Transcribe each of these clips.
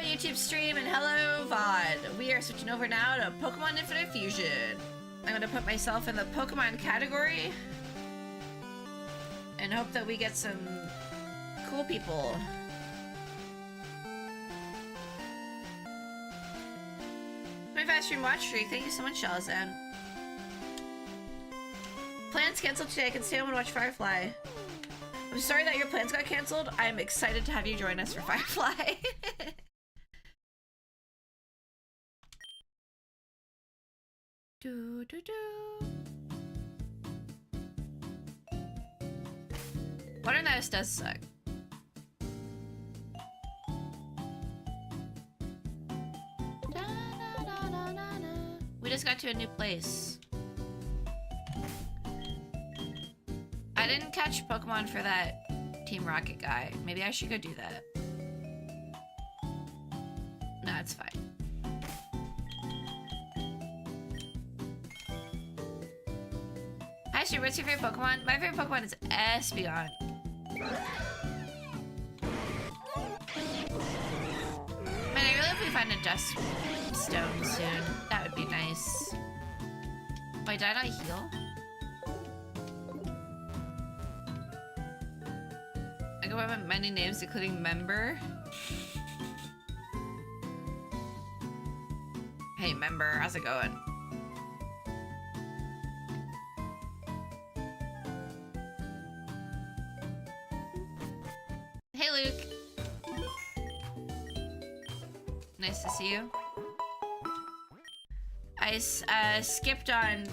YouTube stream and hello VOD. We are switching over now to Pokemon Infinite Fusion. I'm gonna put myself in the Pokemon category and hope that we get some cool people. My fast stream watch streak. Thank you so much, Shalazan. Plans canceled today. I can stay home and watch Firefly. I'm sorry that your plans got canceled. I'm excited to have you join us for Firefly. Do, do, do. Water Nose does suck. Da, da, da, da, da, da. We just got to a new place. I didn't catch Pokemon for that Team Rocket guy. Maybe I should go do that. No, it's fine. Actually, what's your favorite Pokemon? My favorite Pokemon is Espeon. Man, I really hope we find a Dust Stone soon. That would be nice. Wait, did I not heal? I go by many names, including Member. Hey, Member, how's it going? Hey, Luke. Nice to see you. I skipped on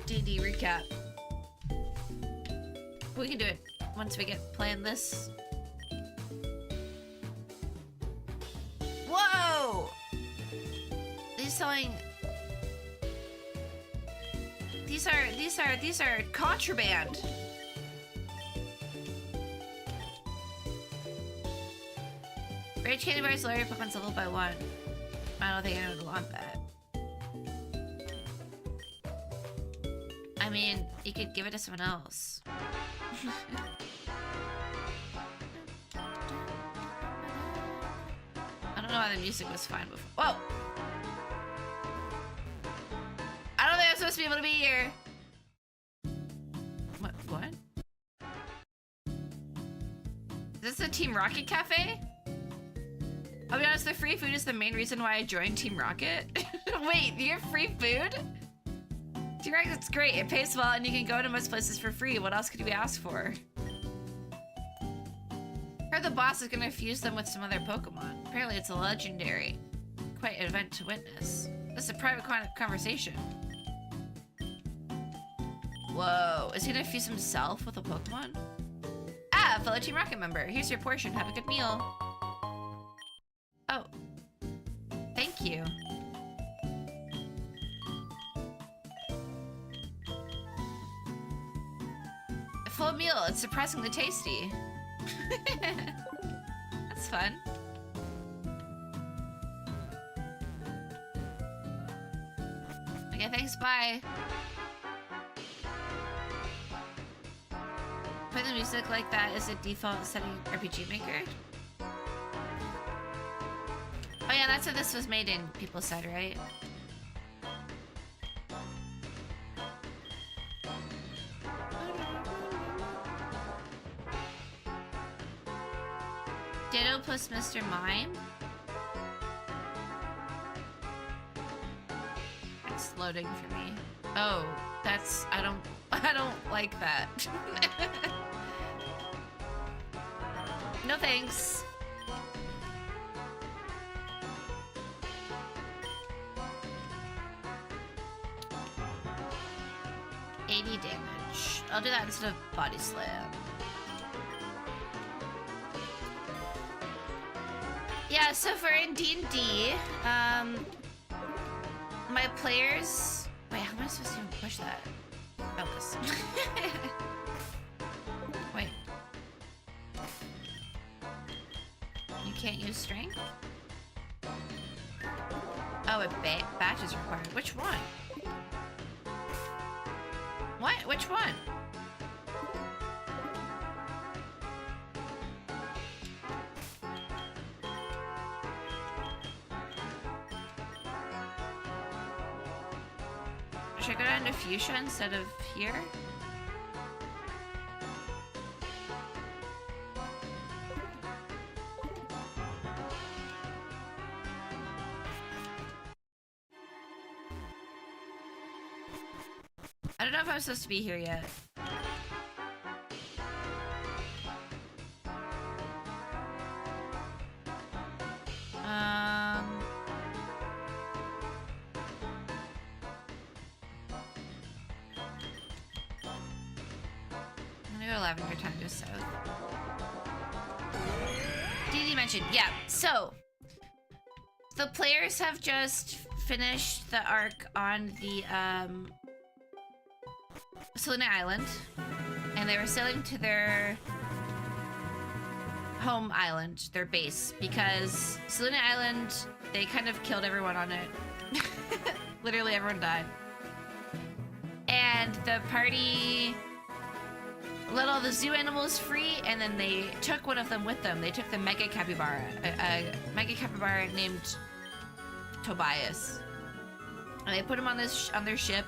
D&D recap. We can do it once we get playing this. Whoa! These selling. These are contraband. Rage Candy Bars lower your Pokemon's level by 1. I don't think anyone would want that. I mean, you could give it to someone else. I don't know why the music was fine before. Whoa! I don't think I'm supposed to be able to be here. What? Is this a Team Rocket cafe? I'll be honest, the free food is the main reason why I joined Team Rocket. Wait, you have free food? Team Rocket's great. It pays well and you can go to most places for free. What else could we ask for? Heard the boss is gonna fuse them with some other Pokemon. Apparently it's a legendary. Quite an event to witness. This is a private conversation. Whoa, is he gonna fuse himself with a Pokemon? Ah, fellow Team Rocket member. Here's your portion. Have a good meal. Oh. Thank you. A full meal. It's surprisingly tasty. That's fun. Okay, thanks, bye. Play the music like that is a default setting RPG Maker. Oh yeah, that's what this was made in, people said, right? Ditto plus Mr. Mime? It's loading for me. Oh, that's, I don't like that. No thanks. Damage. I'll do that instead of Body Slam. Yeah, so for in D&D, my players... Wait, how am I supposed to even push that? Oh, this. Wait. You can't use strength? Oh, a badge is required. Which one? What? Which one? Should I go down to Fuchsia instead of here? I don't know if I'm supposed to be here yet. I'm gonna go Lavender Town just south. DD mentioned, yeah, so the players have just finished the arc on the Selena Island, and they were sailing to their home island, their base, because Selena Island, they kind of killed everyone on it. Literally everyone died. And the party let all the zoo animals free, and then they took one of them with them. They took the Mega Capybara, a Mega Capybara named Tobias. And they put him on their ship,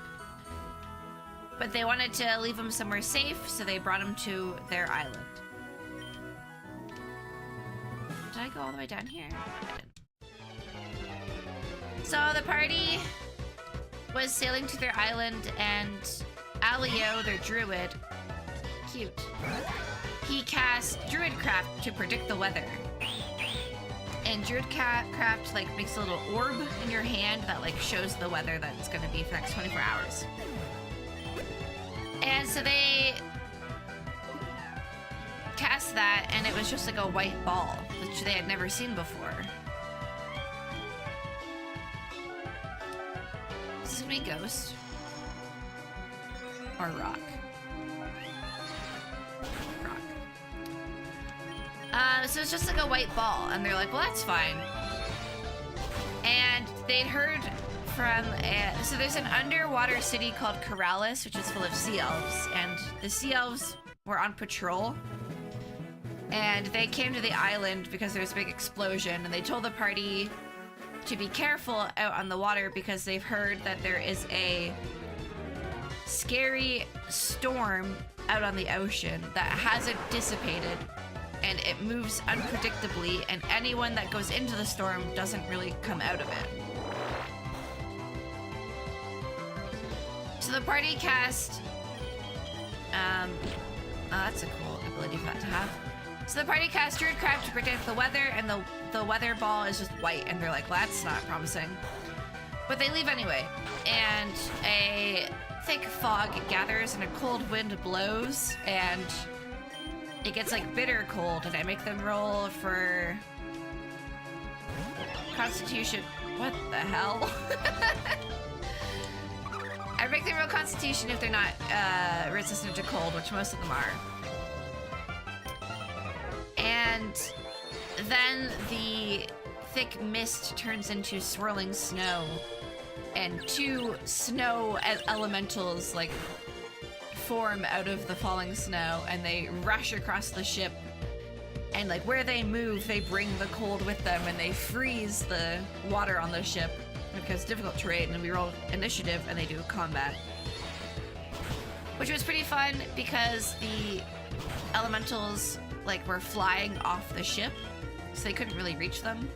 but they wanted to leave him somewhere safe, so they brought him to their island. Did I go all the way down here? I didn't. So the party was sailing to their island, and Alio, their druid, cute, he cast Druidcraft to predict the weather. And Druidcraft like makes a little orb in your hand that like shows the weather that it's gonna be for the next 24 hours. And so they cast that, and it was just like a white ball, which they had never seen before. Is this gonna be Ghost? Or Rock? Rock. So it's just like a white ball, and they're like, well, that's fine. And they'd heard from so there's an underwater city called Corrales, which is full of sea elves, and the sea elves were on patrol, and they came to the island because there was a big explosion, and they told the party to be careful out on the water because they've heard that there is a scary storm out on the ocean that hasn't dissipated, and it moves unpredictably, and anyone that goes into the storm doesn't really come out of it. So the party cast, oh, that's a cool ability for that to have. So the party cast Druidcraft to predict the weather, and the weather ball is just white, and they're like, well, that's not promising. But they leave anyway, and a thick fog gathers, and a cold wind blows, and it gets like bitter cold, and I make them roll for Constitution. What the hell? I make them roll Constitution if they're not resistant to cold, which most of them are. And then the thick mist turns into swirling snow, and two snow elementals like form out of the falling snow, and they rush across the ship, and like where they move, they bring the cold with them, and they freeze the water on the ship because difficult terrain. And we roll initiative, and they do combat, which was pretty fun because the elementals like were flying off the ship, so they couldn't really reach them.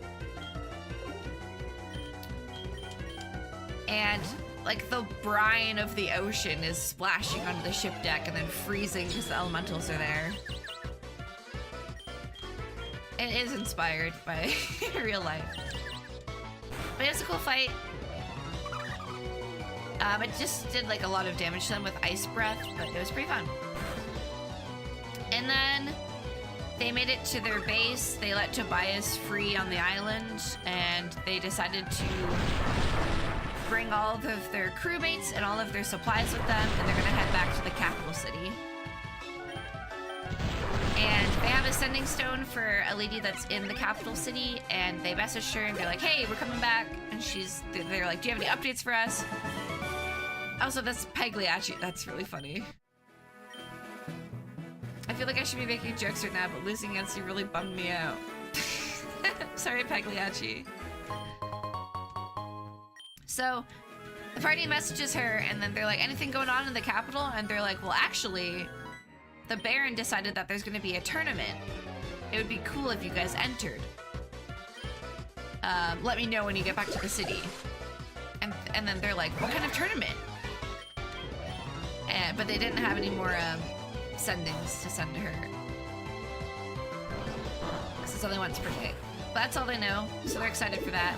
And like the brine of the ocean is splashing onto the ship deck and then freezing because the elementals are there. It is inspired by real life. But it's a cool fight. It just did like a lot of damage to them with ice breath, but it was pretty fun. And then they made it to their base. They let Tobias free on the island, and they decided to bring all of their crewmates and all of their supplies with them, and they're gonna head back to the capital city. And they have a sending stone for a lady that's in the capital city, and they messaged her and they're like, hey, we're coming back. And they're like, do you have any updates for us? Also, that's Pagliacci. That's really funny. I feel like I should be making jokes right now, but losing against you really bummed me out. Sorry, Pagliacci. So, The party messages her, and then they're like, anything going on in the capital? And they're like, well, actually, the Baron decided that there's going to be a tournament. It would be cool if you guys entered. Let me know when you get back to the city. And then they're like, what kind of tournament? But they didn't have any more sendings to send to her. This is only once per day. That's all they know, so they're excited for that.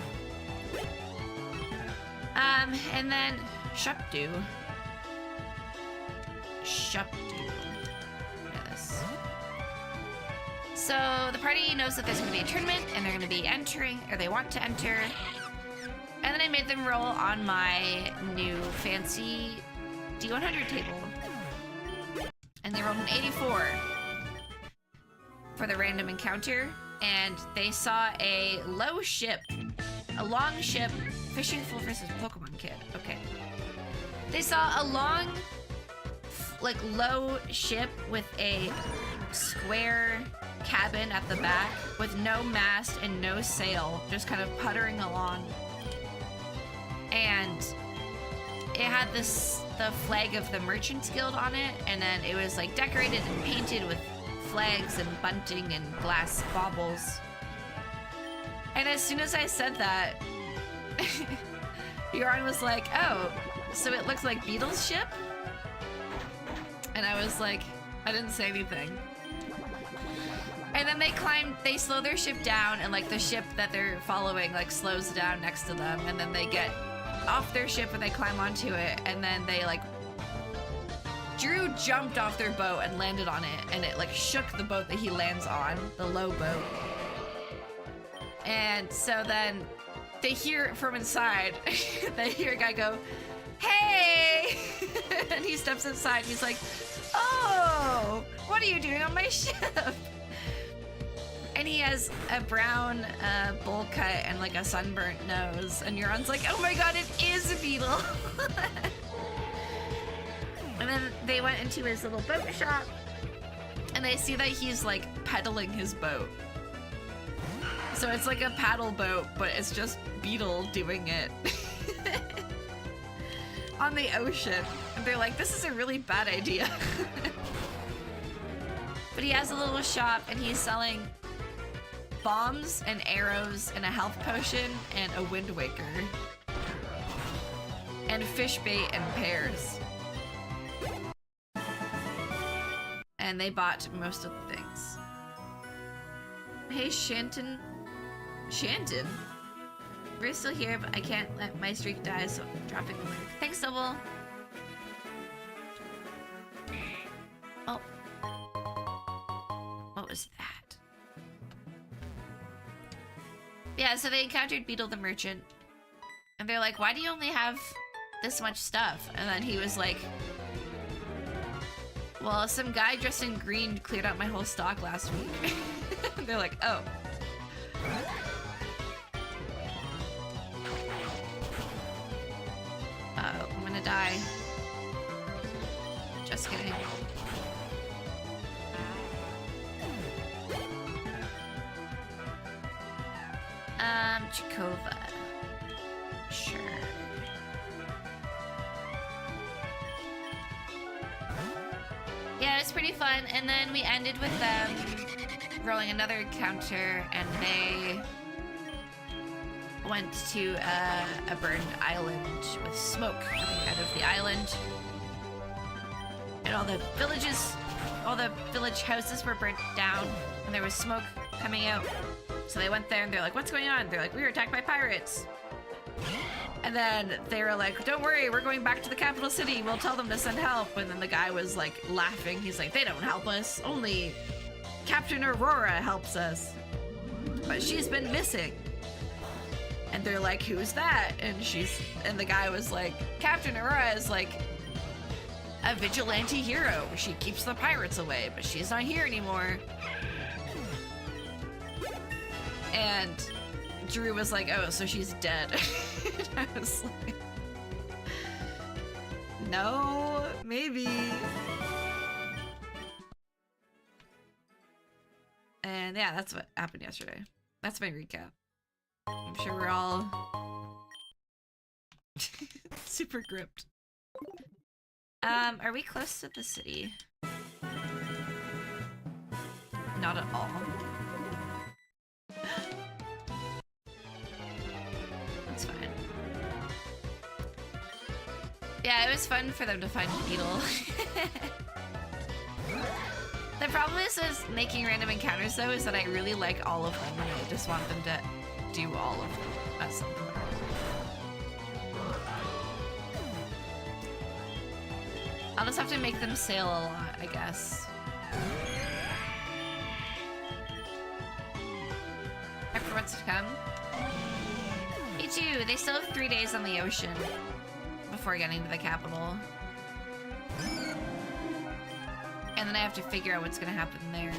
And then Shupdu. Yes. So the party knows that there's going to be a tournament, and they're going to be entering, or they want to enter. And then I made them roll on my new fancy D100 table. And they rolled an 84 for the random encounter. And they saw a low ship, a long ship, Fishing Fool versus Pokemon Kid. Okay. They saw a long, like, low ship with a square cabin at the back with no mast and no sail, just kind of puttering along. And it had the flag of the Merchants Guild on it, and then it was like decorated and painted with flags and bunting and glass baubles. And as soon as I said that, Bjorn was like, oh, so it looks like Beetle's ship? And I was like, I didn't say anything. And then they slow their ship down, and like the ship that they're following like slows down next to them, and then they get off their ship and they climb onto it, and then they like Drew jumped off their boat and landed on it, and it like shook the boat that he lands on, the low boat. And so then they hear from inside, they hear a guy go, hey! And he steps inside and he's like, oh, what are you doing on my ship? And he has a brown bowl cut and like a sunburnt nose, and Euron's like, oh my god, it is a beetle! And then they went into his little boat shop, and they see that he's like pedaling his boat. So it's like a paddle boat, but it's just Beetle doing it on the ocean. And they're like, this is a really bad idea. But he has a little shop, and he's selling bombs and arrows and a health potion and a Wind Waker. And fish bait and pears. And they bought most of the things. Hey, Shanton. Shanton? We're still here, but I can't let my streak die, so I'm dropping the link. Thanks, Double. Oh. What was that? Yeah, so they encountered Beetle the Merchant. And they're like, why do you only have this much stuff? And then he was like, well, some guy dressed in green cleared out my whole stock last week. They're like, oh. Uh-oh, I'm gonna die. Just kidding. Chakova. Sure. Yeah, it's pretty fun. And then we ended with them rolling another encounter, and they went to a burned island with smoke coming out of the island. And all the village houses were burnt down, and there was smoke coming out. So they went there and they're like, what's going on? They're like, we were attacked by pirates. And then they were like, don't worry, we're going back to the capital city. We'll tell them to send help. And then the guy was like laughing. He's like, they don't help us. Only Captain Aurora helps us. But she's been missing. And they're like, who's that? And the guy was like, Captain Aurora is like a vigilante hero. She keeps the pirates away, but she's not here anymore. And Drew was like, oh, so she's dead. And I was like, no, maybe. And yeah, that's what happened yesterday. That's my recap. I'm sure we're all Super gripped. Are we close to the city? Not at all. That's fine. Yeah, it was fun for them to find a beetle. The problem is making random encounters though is that I really like all of them and I just want them to do all of them at some point. I'll just have to make them sail a lot, I guess. Back for what's to come. Me too. They still have 3 days on the ocean before getting to the capital. And then I have to figure out what's gonna happen there.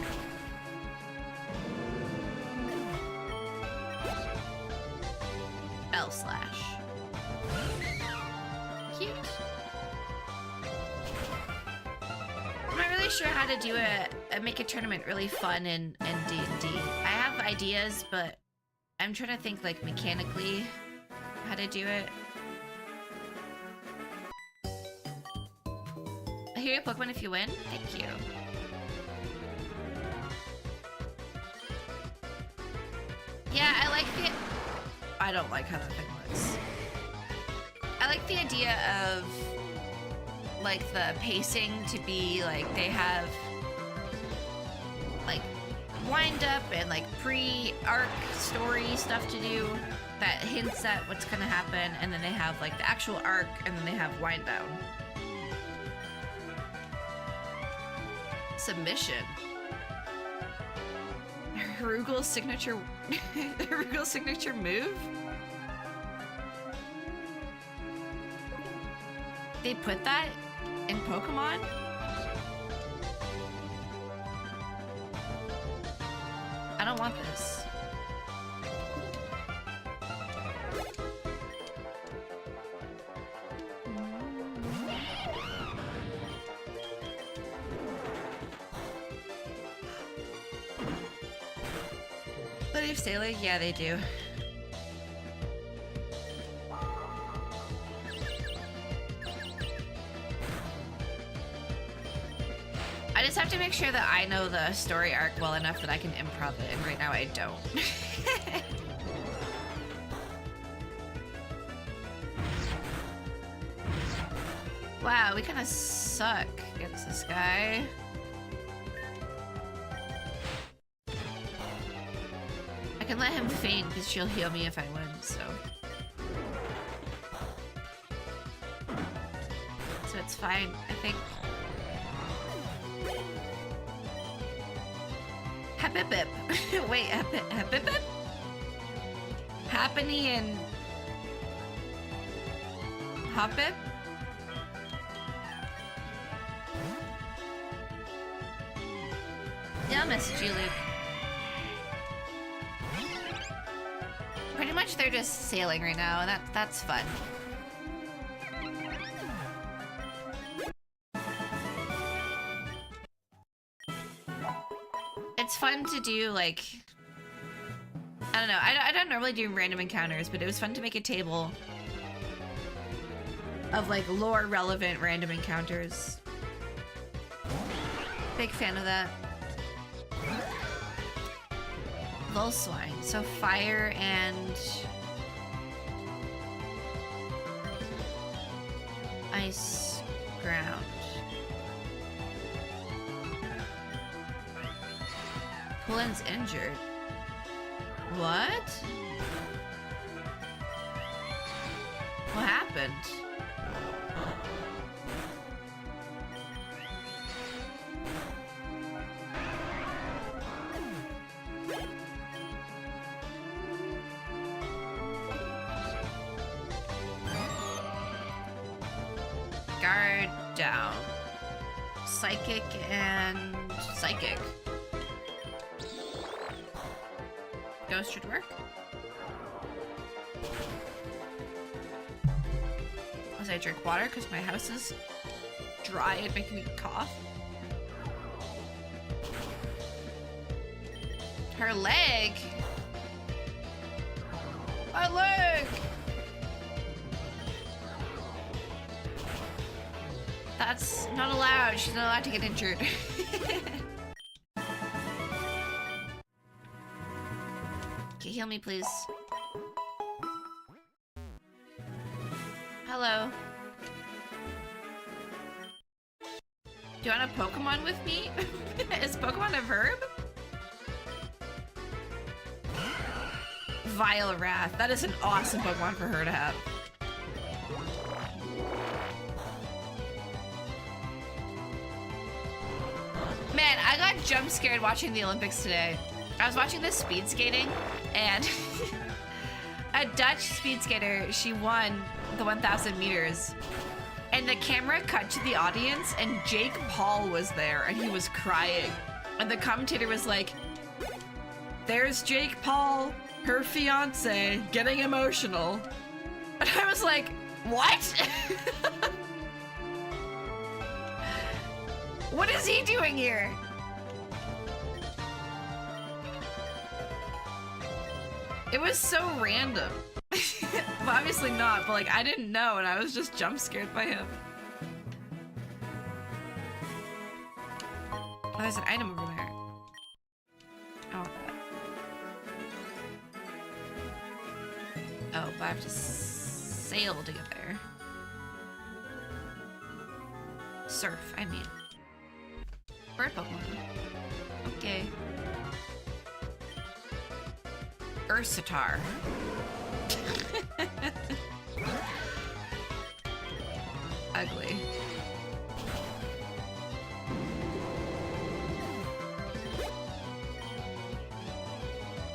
L slash. Cute. I'm not really sure how to do make a tournament really fun in D&D. I have ideas, but I'm trying to think like mechanically how to do it. I hear your Pokemon if you win. Thank you. Yeah, I like the... I don't like how that thing looks. I like the idea of like the pacing to be like they have like wind up and like pre-arc story stuff to do that hints at what's gonna happen, and then they have like the actual arc, and then they have wind down. Submission. Rugal's signature Rugal's signature move? They put that in Pokemon? I don't want this. Leaf Sailing? Yeah, they do. I just have to make sure that I know the story arc well enough that I can improv it, and right now I don't. Wow, we kind of suck against this guy. I can let him faint because she'll heal me if I win, so. So it's fine, I think. Hapipip. Wait, Hapipip? Happiny and... Hoppip? Yeah, I'll message you, Luke. Pretty much they're just sailing right now, and that's fun. It's fun to do, like... I don't know, I don't normally do random encounters, but it was fun to make a table of, like, lore-relevant random encounters. Big fan of that. Volswine, so fire and ice ground. Pulin's injured. What? What happened? Guard down. Psychic and psychic. Ghost should work. As I drink water because my house is dry and making me cough. Her leg. My leg. That's not allowed. She's not allowed to get injured. Okay, heal me, please. Hello. Do you want a Pokemon with me? Is Pokemon a verb? Vile Wrath. That is an awesome Pokemon for her to have. Man, I got jump scared watching the Olympics today. I was watching the speed skating and a Dutch speed skater, she won the 1,000 meters. And the camera cut to the audience and Jake Paul was there and he was crying. And the commentator was like, "There's Jake Paul, her fiance, getting emotional." And I was like, what? What is he doing here? It was so random. Well, obviously not, but like I didn't know and I was just jump scared by him. Oh, there's an item over there. I want that. Oh, but I have to sail to get there. Surf, I mean. Bird Pokemon. Okay. Ursatar. Ugly.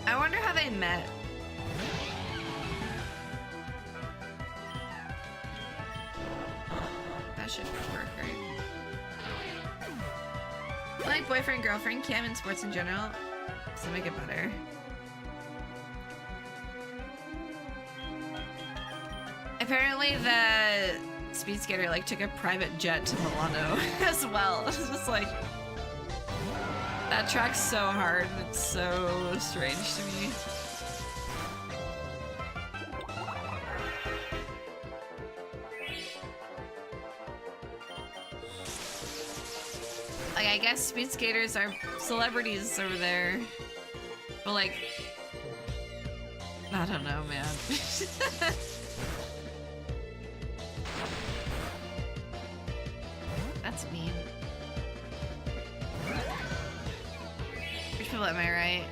I wonder how they met. That should work, right? I like boyfriend, girlfriend, cam, and sports in general. So make it better. Apparently the speed skater like took a private jet to Milano as well. It's just like that track's so hard and it's so strange to me. Like I guess speed skaters are celebrities over there. But like I don't know, man. That's mean. Rich people, am I right?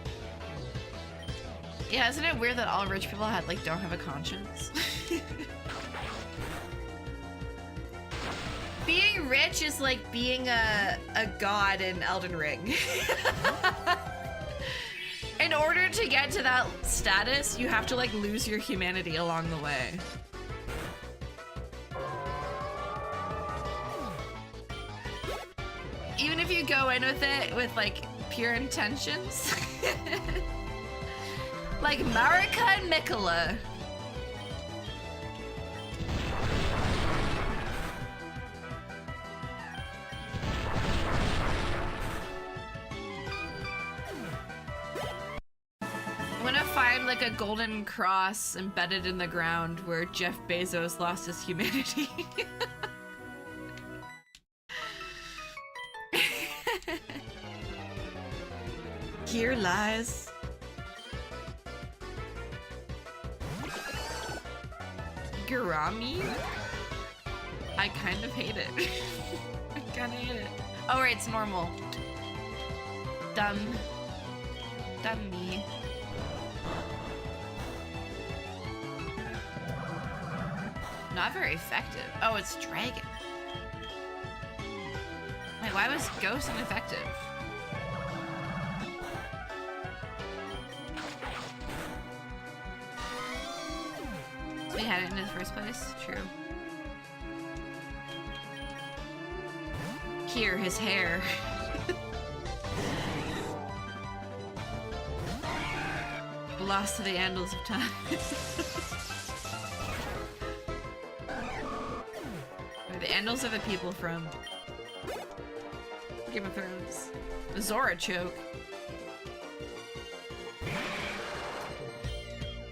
Yeah, isn't it weird that all rich people don't have a conscience? Being rich is like being a god in Elden Ring. In order to get to that status, you have to like lose your humanity along the way. Even if you go in with it with like pure intentions. Like Marika and Mikola. I want to find like a golden cross embedded in the ground where Jeff Bezos lost his humanity. Here lies. Gurami? I kind of hate it. I kind of hate it. Oh, right, it's normal. Dumb. Dumb me. Not very effective. Oh, it's dragon. Wait, why was Ghost ineffective? We had it in the first place? True. Here, his hair. Lost to the Andals of time. The Andals are the people from Game of Thrones. Zora choke.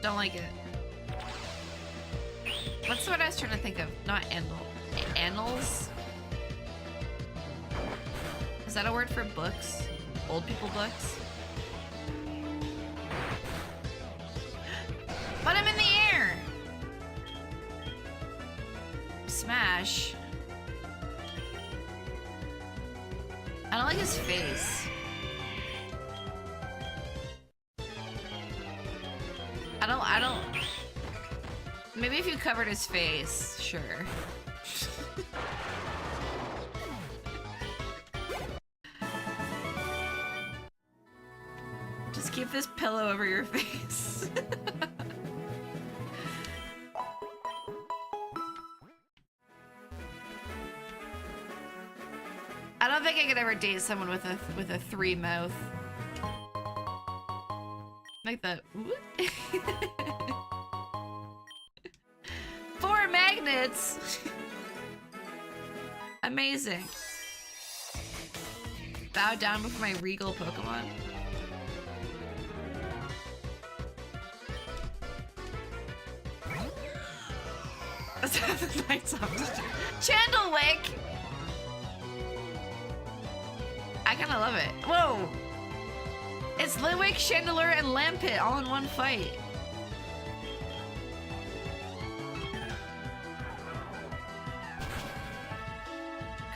Don't like it. What's the word I was trying to think of? Not Andal. Annals? that a word for books? Old people books? But I'm in the air! Smash. I don't like his face. I don't... Maybe if you covered his face, sure. Just keep this pillow over your face. I don't think I could ever date someone with a 3 mouth. Like that. 4 magnets! Amazing. Bow down before my regal Pokemon. Let's have the nights off. Chandlewick! I kinda love it. Whoa! It's Litwick, Chandelure, and Lampit all in one fight.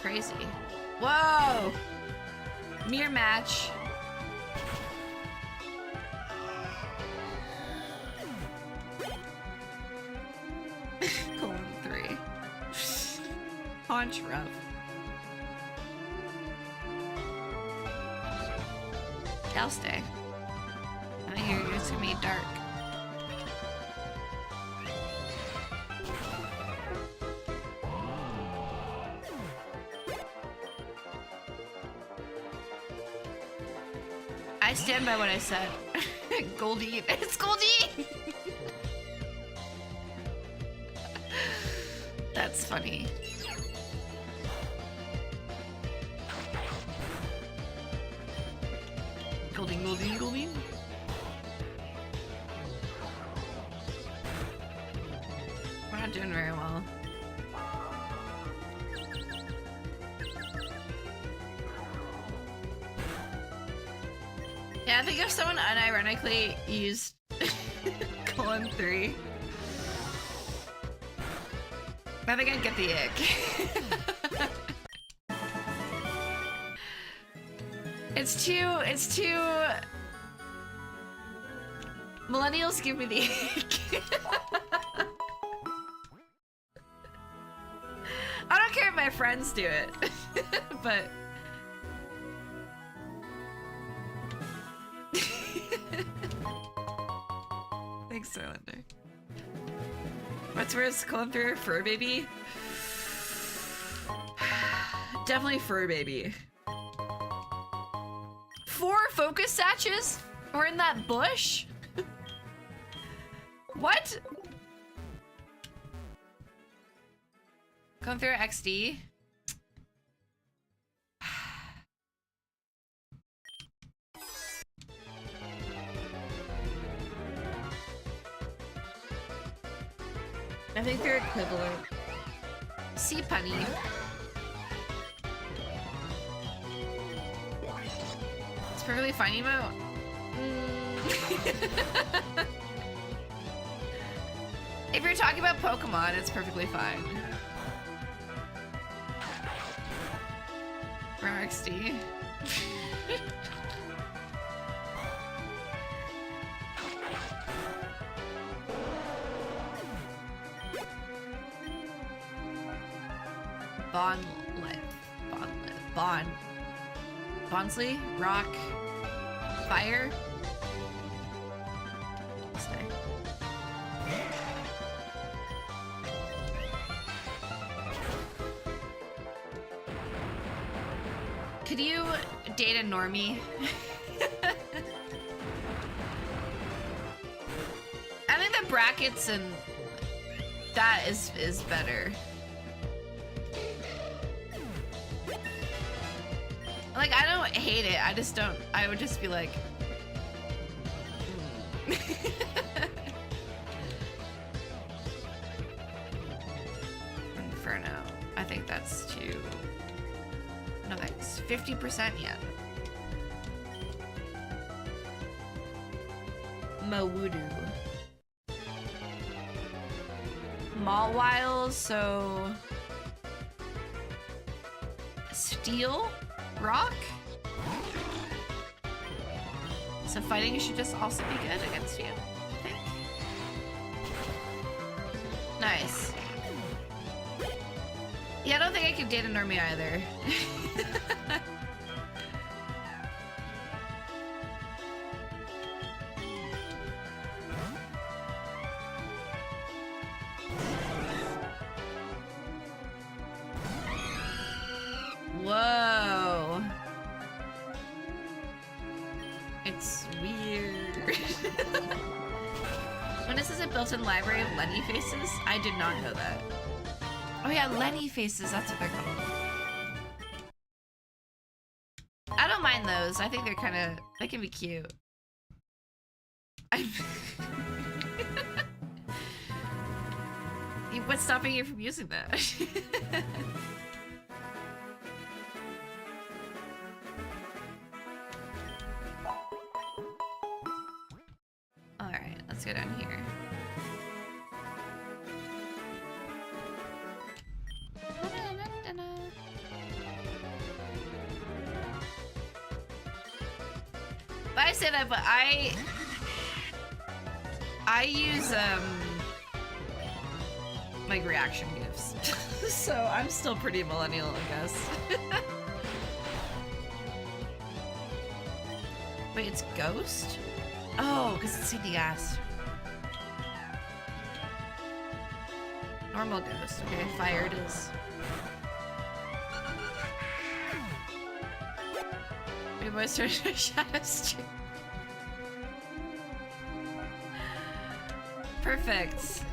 Crazy. Whoa! Mirror match. Colon 3. Paunch rough. I'll stay. I think you're just gonna be dark. I stand by what I said. Goldie. It's Goldie! That's funny. Golding, Golding, Golding. We're not doing very well. Yeah, I think if someone unironically used colon 3, I think I'd get the ick. It's too... Millennials give me the ick. I don't care if my friends do it, but... Thanks, Starlander. What's worse, colon 3 or fur baby? Definitely fur baby. 4 focus satches? Or in that bush? What? Come through XD? I think they're equivalent. Sea punny. It's perfectly fine emote. If you're talking about Pokemon, it's perfectly fine. RXD. Bonsly? Rock? Fire? Stay. Could you date a normie? I think the brackets and that is better. Like, I don't hate it, I just don't, I would just be like... Inferno. I think that's too... No thanks. 50% yet. Mawudu. Mawile, so... Steel? Rock? So fighting should just also be good against you, I think. Nice. Yeah, I don't think I can date a normie either. Whoa. It's weird. When this is a built-in library of Lenny faces, I did not know that. Oh yeah, Lenny faces, that's what they're called. I don't mind those. I think they're kind of, they can be cute. What's stopping you from using that? Alright, let's go down here. But I say that, but I use like reaction gifs. So I'm still pretty millennial, I guess. Wait, it's Ghost? Oh, because it's CD gas. Normal Ghost. Okay, fire it is. Maybe I started a shadow stream. Perfect.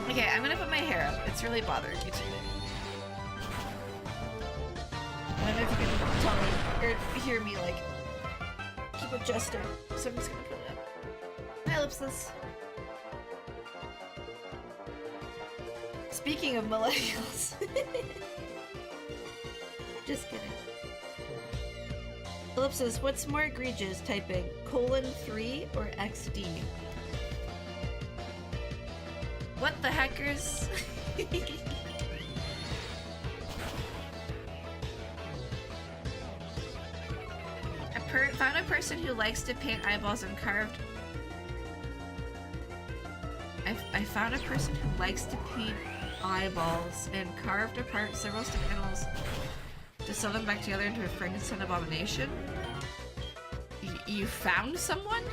Okay, I'm gonna put my hair up. It's really bothering me today. I don't know if you can tell me or hear me like keep adjusting. So I'm just gonna put it up. Hi, Ellipsis. Speaking of millennials. Just kidding. Ellipsis, what's more egregious typing? :3 or XD? What the heckers? Found a person who likes to paint eyeballs and carved. I found a person who likes to paint eyeballs and carved apart several stuffed animals to sew them back together into a Frankenstein abomination. You found someone?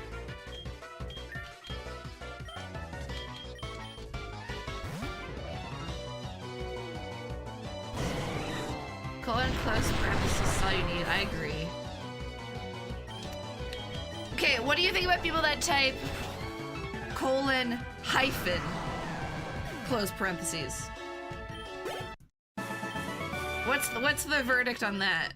Colon close parenthesis is all you need. I agree. Okay, what do you think about people that type :hyphen close parentheses? What's the verdict on that?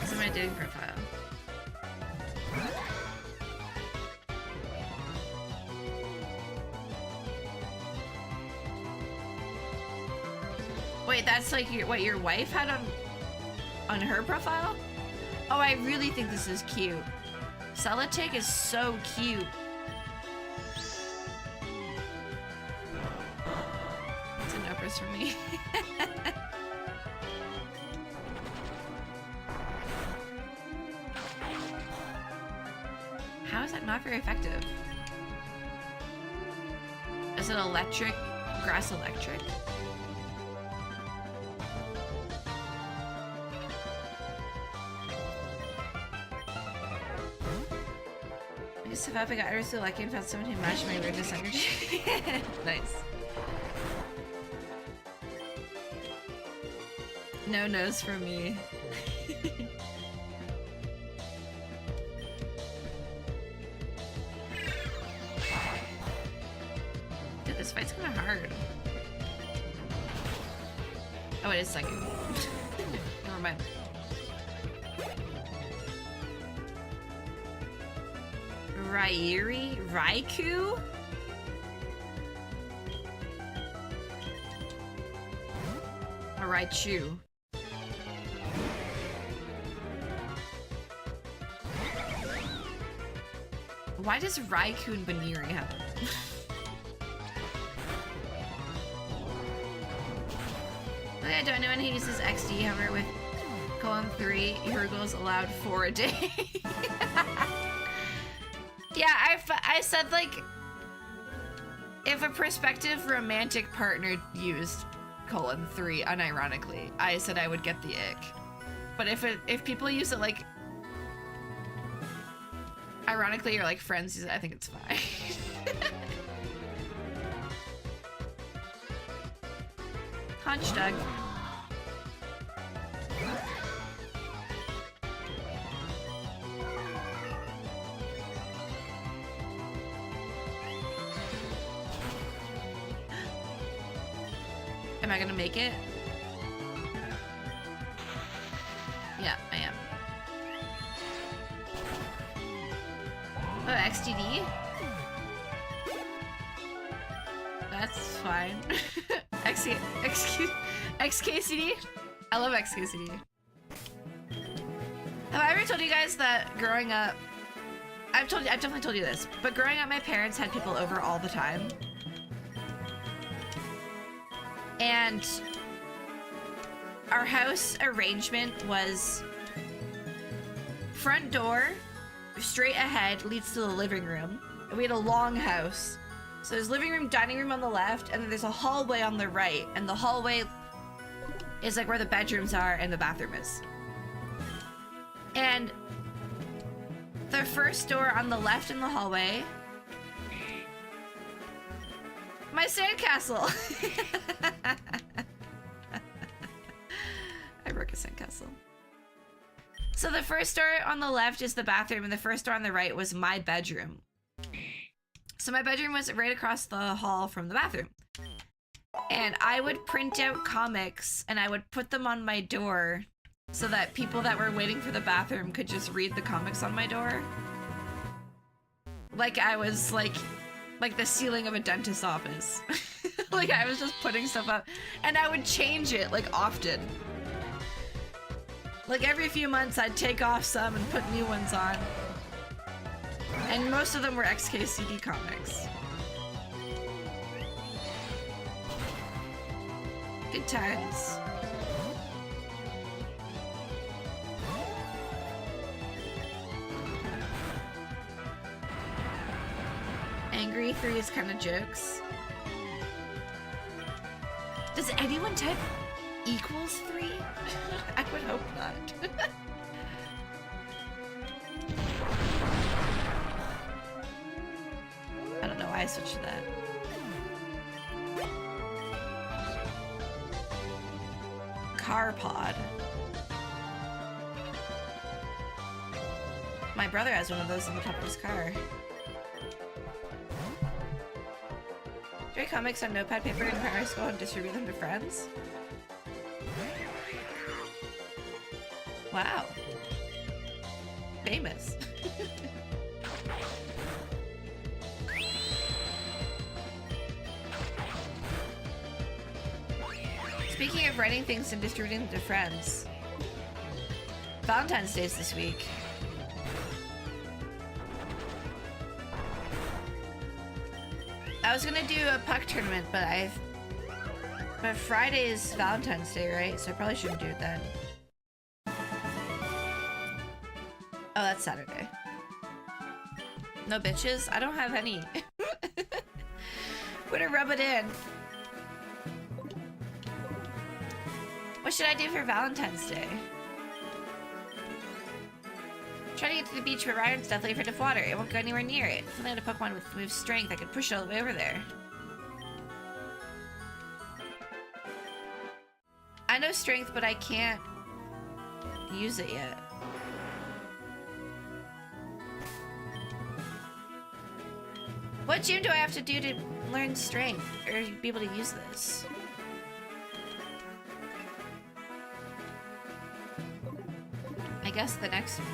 This is my dating profile. Wait, that's like what your wife had on her profile? Oh, I really think this is cute. Celotic is so cute. It's an uppers for me. How is that not very effective? Is it electric? Grass electric? If I got ever so lucky and found someone who matched my weirdness energy. Nice. No nose for me. Dude, this fight's kind of hard. Oh, it is second. Never mind. Raikou? Or Raichu? Why does Raikou and Baniri have it? Okay, do I know anyone who uses XD however with :3 Hurgles allowed 4 a day? Yeah, I said like if a prospective romantic partner used :3 unironically, I said I would get the ick. But if people use it like ironically or like friends use it, I think it's fine. Hunch Doug. Am I gonna make it? Yeah, I am. Oh, XTD? That's fine. XKCD? I love XKCD. Have I ever told you guys that growing up, I've definitely told you this, but growing up my parents had people over all the time. And our house arrangement was front door, straight ahead, leads to the living room. And we had a long house. So there's living room, dining room on the left, and then there's a hallway on the right. And the hallway is like where the bedrooms are and the bathroom is. And the first door on the left in the hallway, my sandcastle. I broke a sandcastle. So the first door on the left is the bathroom, and the first door on the right was my bedroom. So my bedroom was right across the hall from the bathroom. And I would print out comics and I would put them on my door so that people that were waiting for the bathroom could just read the comics on my door. Like I was like the ceiling of a dentist's office. Like I was just putting stuff up, and I would change it like often. Like every few months I'd take off some and put new ones on. And most of them were XKCD comics. Good times. Angry 3 is kind of jokes. Does anyone type equals 3? I would hope not. I don't know why I switched to that. Car pod. My brother has one of those in the top of his car. Do you write comics on notepad paper in primary school and distribute them to friends? Wow. Famous. Speaking of writing things and distributing them to friends, Valentine's Day is this week. I was gonna do a puck tournament, but Friday is Valentine's Day, right? So I probably shouldn't do it then. Oh, that's Saturday. No bitches? I don't have any. Way to rub it in. What should I do for Valentine's Day? Try to get to the beach where Ryan's deathly afraid of water. It won't go anywhere near it. If only I had a Pokemon with move strength, I could push it all the way over there. I know strength, but I can't use it yet. What gym do I have to do to learn strength or be able to use this? I guess the next one.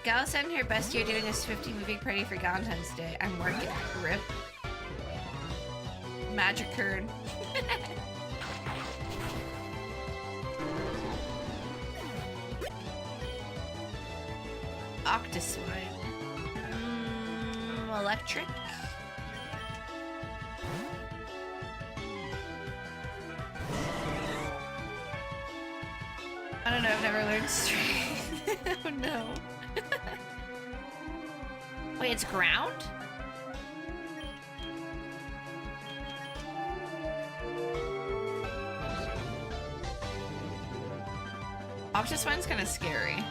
Gal said in her best year doing a 50 movie party for Valentine's Day. I'm working. Rip. Magic curd. Octoswine. Electric. I don't know, I've never learned strength. Oh no. Wait, it's ground? Octoswine's kind of scary.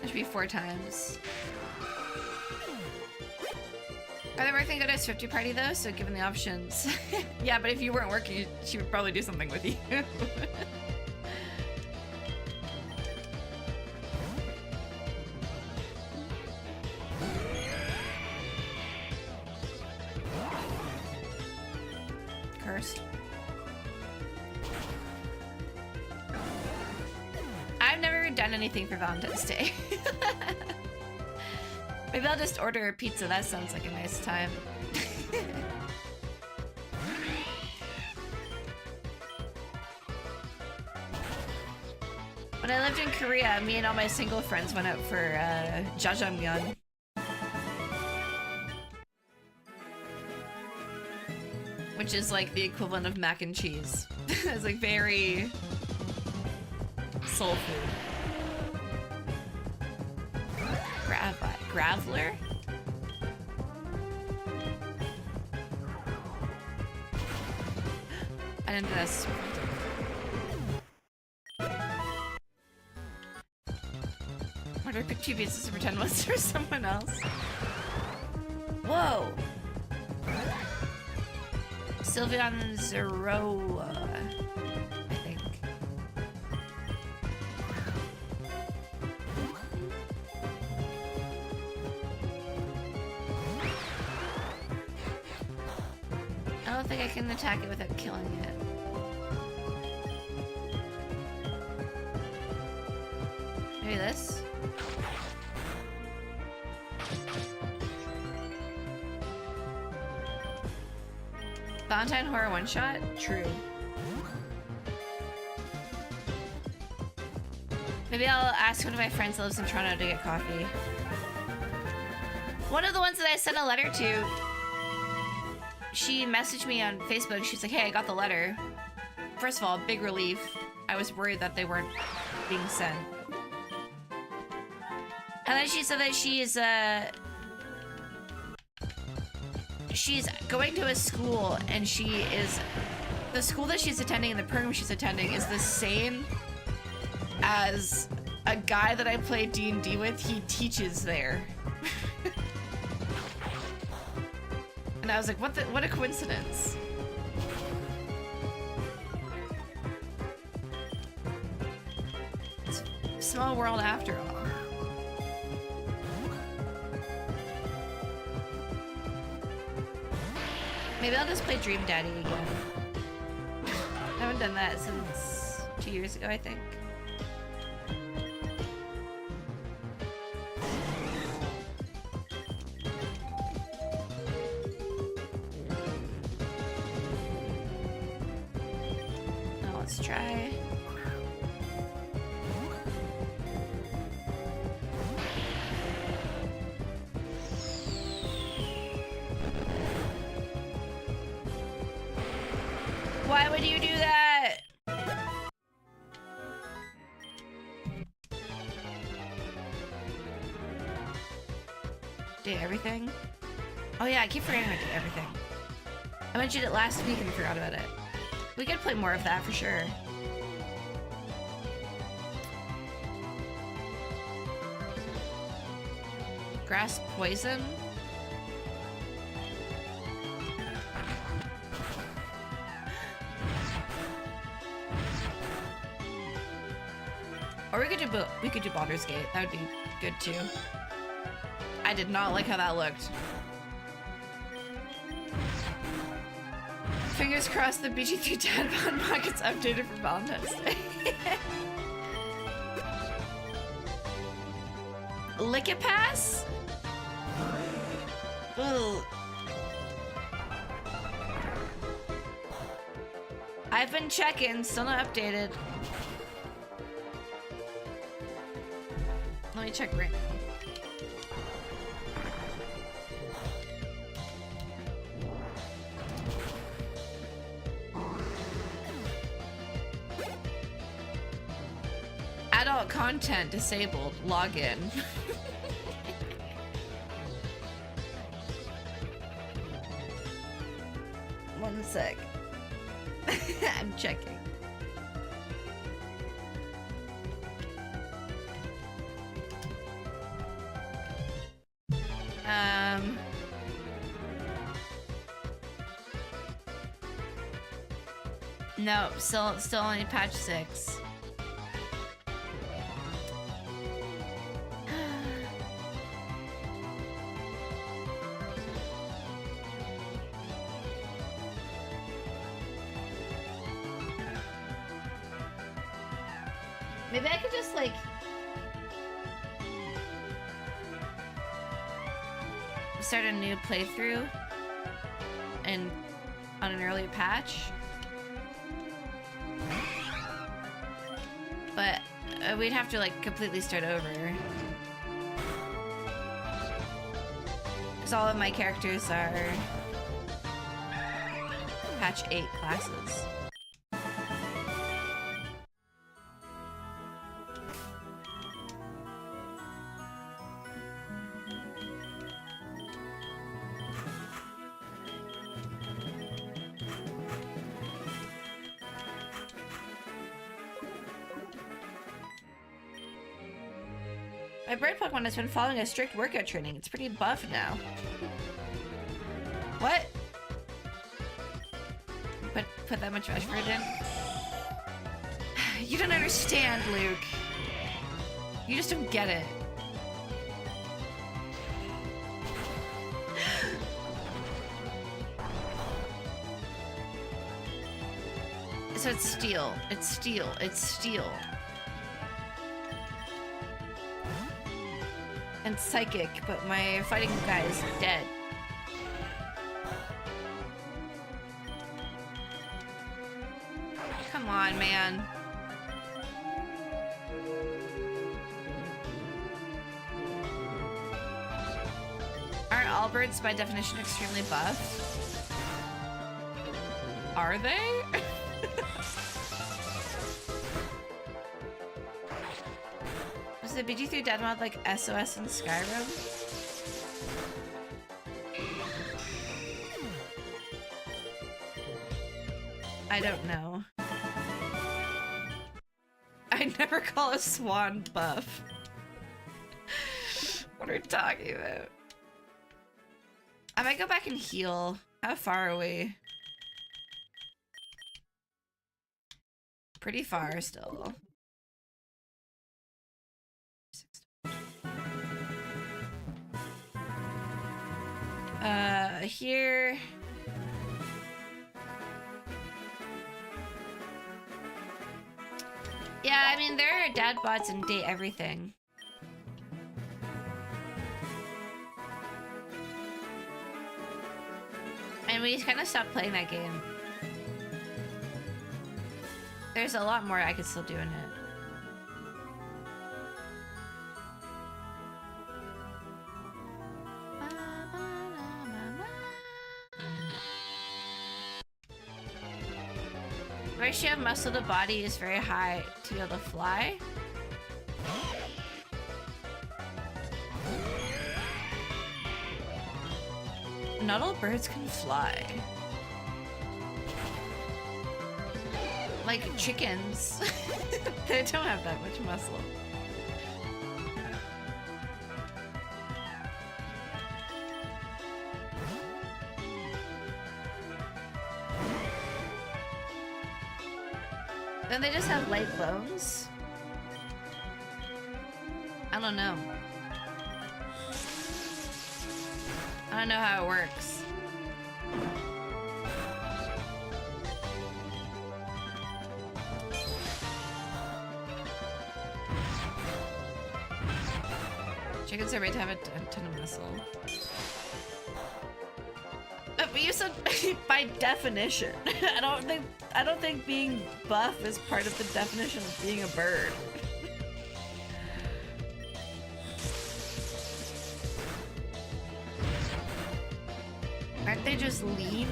That should be 4 times. Are they working at a 50 party though? So given the options. Yeah, but if you weren't working, she would probably do something with you. Cursed. I've never done anything for Valentine's Day. Maybe I'll just order a pizza. That sounds like a nice time. When I lived in Korea, me and all my single friends went out for jjajangmyeon. Which is like the equivalent of mac and cheese. It's like very soul food. Graveler? I didn't do this. Why do I pick 2 pizzas to pretend one's for someone else? Whoa! Sylveon Zeroa, I think. I don't think I can attack it without killing it. Maybe this? Valentine Horror one-shot? True. Maybe I'll ask one of my friends that lives in Toronto to get coffee. One of the ones that I sent a letter to, she messaged me on Facebook. She's like, hey, I got the letter. First of all, big relief. I was worried that they weren't being sent. And then she said that she's going to a school, and the school that she's attending and the program she's attending is the same as a guy that I play D&D with. He teaches there. And I was like, what a coincidence. It's a small world after all. Maybe I'll just play Dream Daddy again. I haven't done that since 2 years ago, I think. Now let's try. Why would you do that? Did everything? Oh yeah, I keep forgetting I did everything. I mentioned it last week and forgot about it. We could play more of that for sure. Grass poison? Or we could do Baldur's Gate. That would be good too. I did not like how that looked. Fingers crossed the BG3 Dad mod gets updated for Valentine's Day. Lick it pass? Ugh. I've been checking, still not updated. Let me check right now. Adult content disabled. Login. 1 sec. I'm checking. No, still only patch 6. Maybe I could just like start a new playthrough and on an earlier patch. But we'd have to like completely start over. Because all of my characters are patch 8 classes. My bird Pokemon has been following a strict workout training. It's pretty buff now. What? Put that much effort in? You don't understand, Luke. You just don't get it. So it's steel. It's steel. It's steel. And psychic, but my fighting guy is dead. Come on, man. Aren't all birds by definition extremely buff? Are they? Was the BG3 Dead mod like SOS in Skyrim? I don't know. I'd never call a swan buff. What are you talking about? I might go back and heal. How far are we? Pretty far still. Here. Yeah, I mean, there are dad bots and date everything. And we kind of stopped playing that game. There's a lot more I could still do in it. Ratio of muscle to body is very high to be able to fly. Not all birds can fly. Like chickens. They don't have that much muscle. Then they just have light bones? I don't know. I don't know how it works. Chickens are made to have a ton of muscle. But you said by definition. I don't think being buff is part of the definition of being a bird. Aren't they just lean?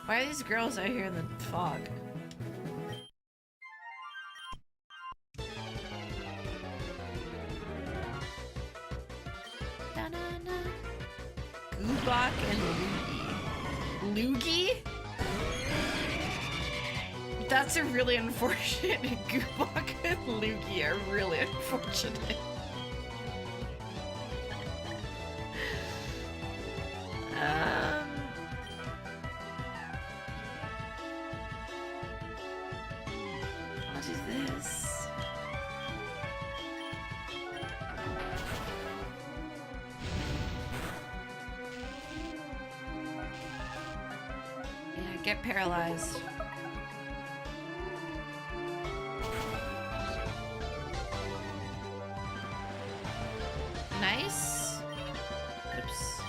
Why are these girls out here in the fog? Goobok and Loogie. Loogie? That's a really unfortunate. Goobok and Loogie are really unfortunate. What is this? Yeah, get paralyzed. Nice. Oops.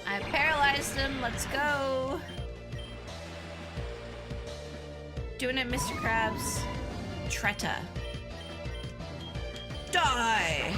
I paralyzed him. Let's go. Doing it, Mr. Krabs. Tretta. Die!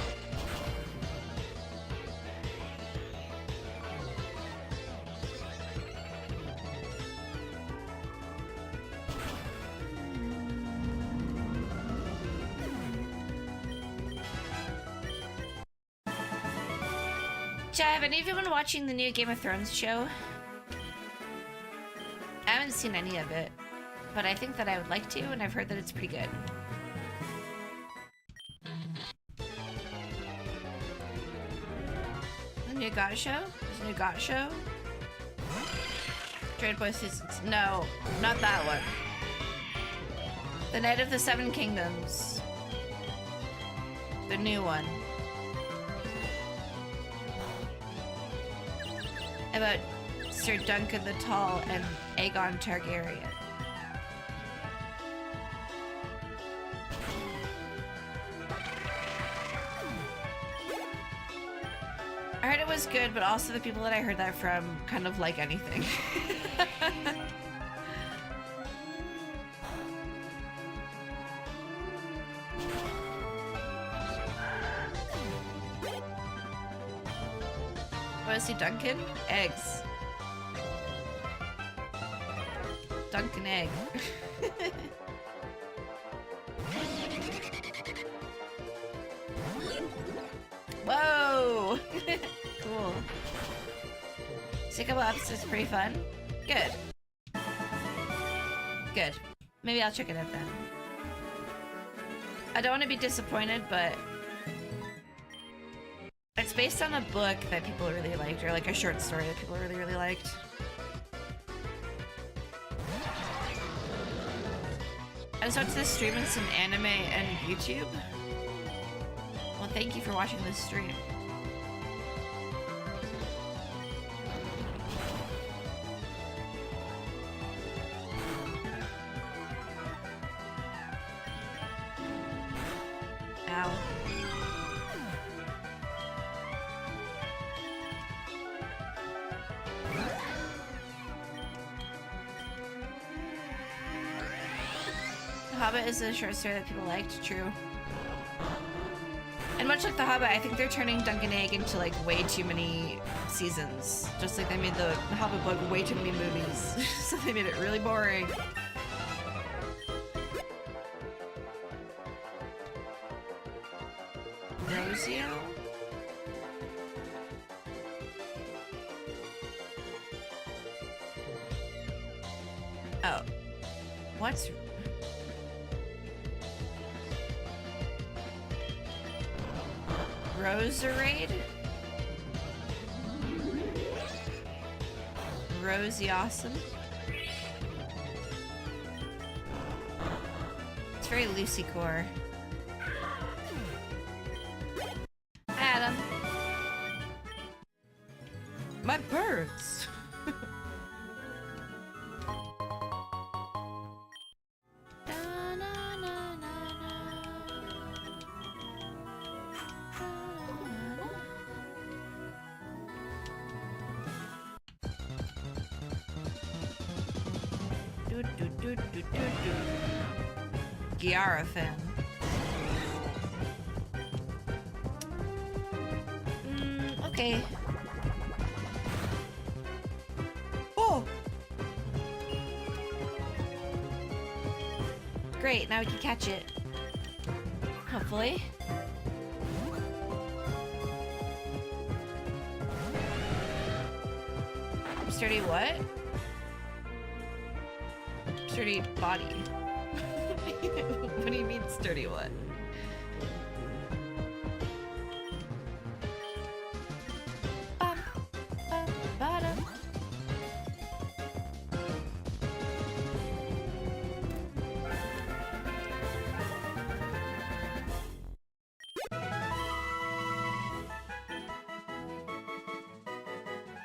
Have any of you been watching the new Game of Thrones show? I haven't seen any of it, but I think that I would like to, and I've heard that it's pretty good. The new GOT show? There's a new GOT show? Trade Boy Seasons. No, not that one. The Night of the Seven Kingdoms. The new one. About Sir Duncan the Tall and Aegon Targaryen. I heard it was good, but also the people that I heard that from kind of like anything. Want to see Duncan? Eggs. Duncan egg. Whoa! Cool. See a couple episodes, pretty fun. Good. Good. Maybe I'll check it out then. I don't want to be disappointed, but it's based on a book that people really liked, or like a short story that people really liked. I just watched this stream and some anime and YouTube. Well, thank you for watching this stream. Ow. Hobbit is a short story that people liked, true. And much like The Hobbit, I think they're turning Duncan Egg into like way too many seasons. Just like they made the Hobbit book way too many movies. So they made it really boring. Rosio? Oh. What's... Roserade? Rosie Awesome? very Lucy core. Adam. My birds. Gyarafin. Okay. Oh! Great, now we can catch it. Hopefully. Sturdy what? Sturdy body. What do you mean sturdy what?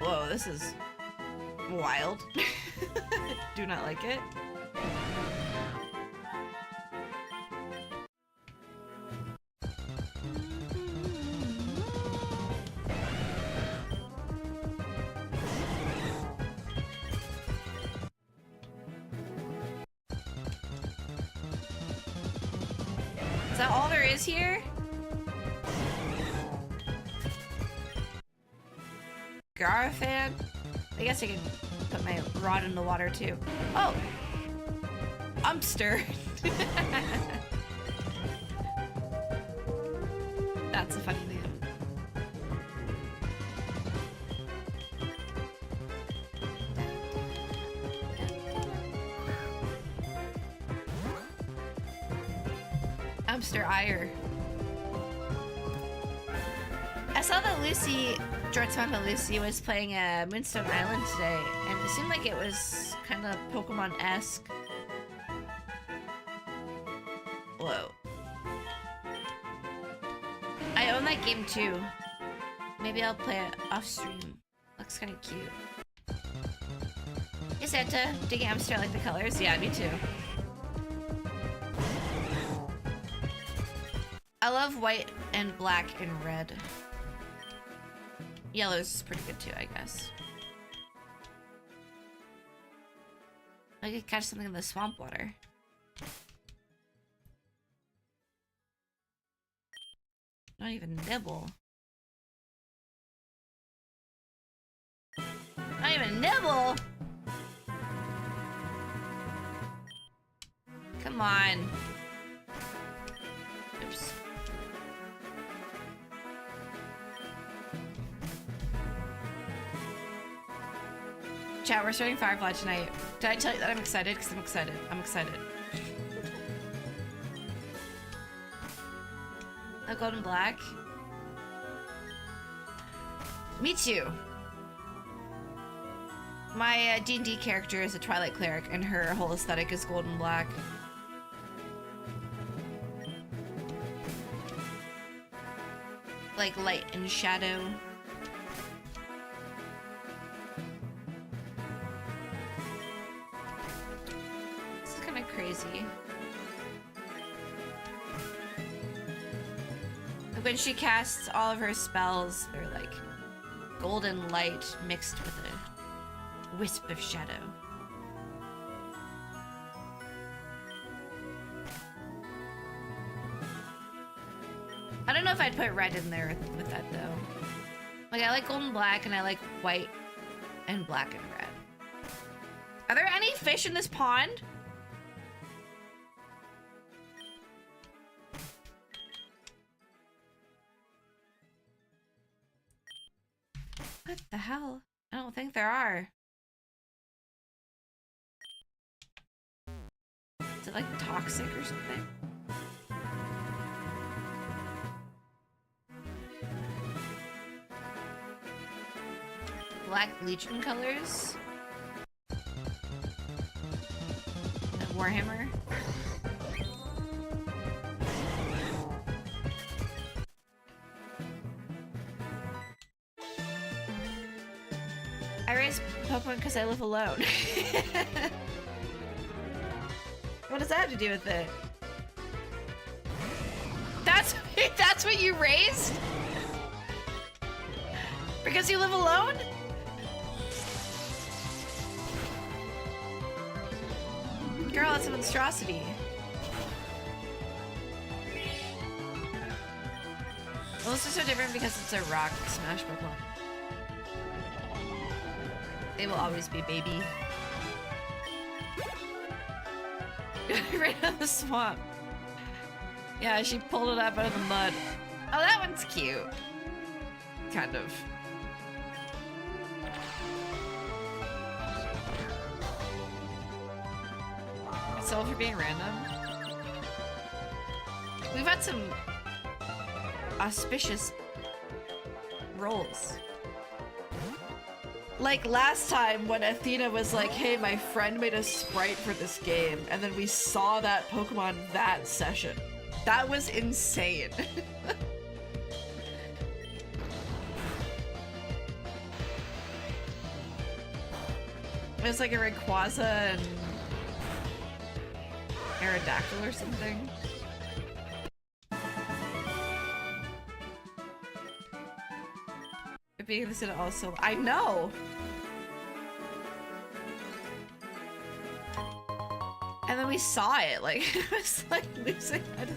Whoa, this is wild. Do not like it. Is that all there is here? Garfan? I guess I can put my rod in the water too. Oh! Umpster! That's a funny name. Umpster Ire. I saw that Lucy, George Mama Lucy, was playing Moonstone Island today, and it seemed like it was kind of Pokemon-esque. Whoa. I own that game too. Maybe I'll play it off stream. Looks kind of cute. Hey Santa, digging Hamster, I like the colors? Yeah, me too. I love white and black and red. Yellow's pretty good too, I guess. I could catch something in the swamp water. Not even nibble. Not even nibble! Come on. Oops. Chat, we're starting Firefly tonight. Did I tell you that I'm excited? Because I'm excited. I'm excited. A golden black. Me too. My D&D character is a Twilight Cleric, and her whole aesthetic is golden black. Like light and shadow. Crazy. When she casts all of her spells, they're like golden light mixed with a wisp of shadow. I don't know if I'd put red in there with that though. Like I like golden black and I like white and black and red. Are there any fish in this pond? What the hell? I don't think there are. Is it like toxic or something? Black Legion colors? And Warhammer? because I live alone. What does that have to do with it? That's what you raised? Because you live alone? Girl, that's a monstrosity. Well, this is so different because it's a rock smash Pokemon. They will always be baby. Right out of the swamp. Yeah, she pulled it up out of the mud. Oh, that one's cute. Kind of. So for being random. We've had some auspicious rolls. Like last time when Athena was like, hey, my friend made a sprite for this game, and then we saw that Pokemon that session. That was insane. It was like a Rayquaza and Aerodactyl or something. Being this also, I know. And then we saw it, like it was like losing it.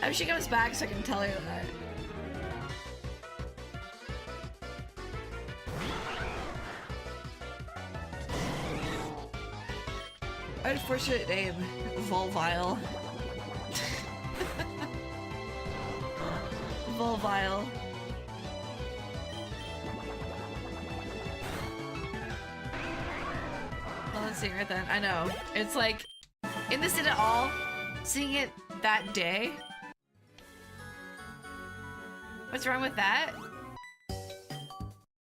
I hope she comes back so I can tell her that. Unfortunate name, Volvile. Volvile. Well, let's see right then. I know. It's like, in this at all, seeing it that day. What's wrong with that?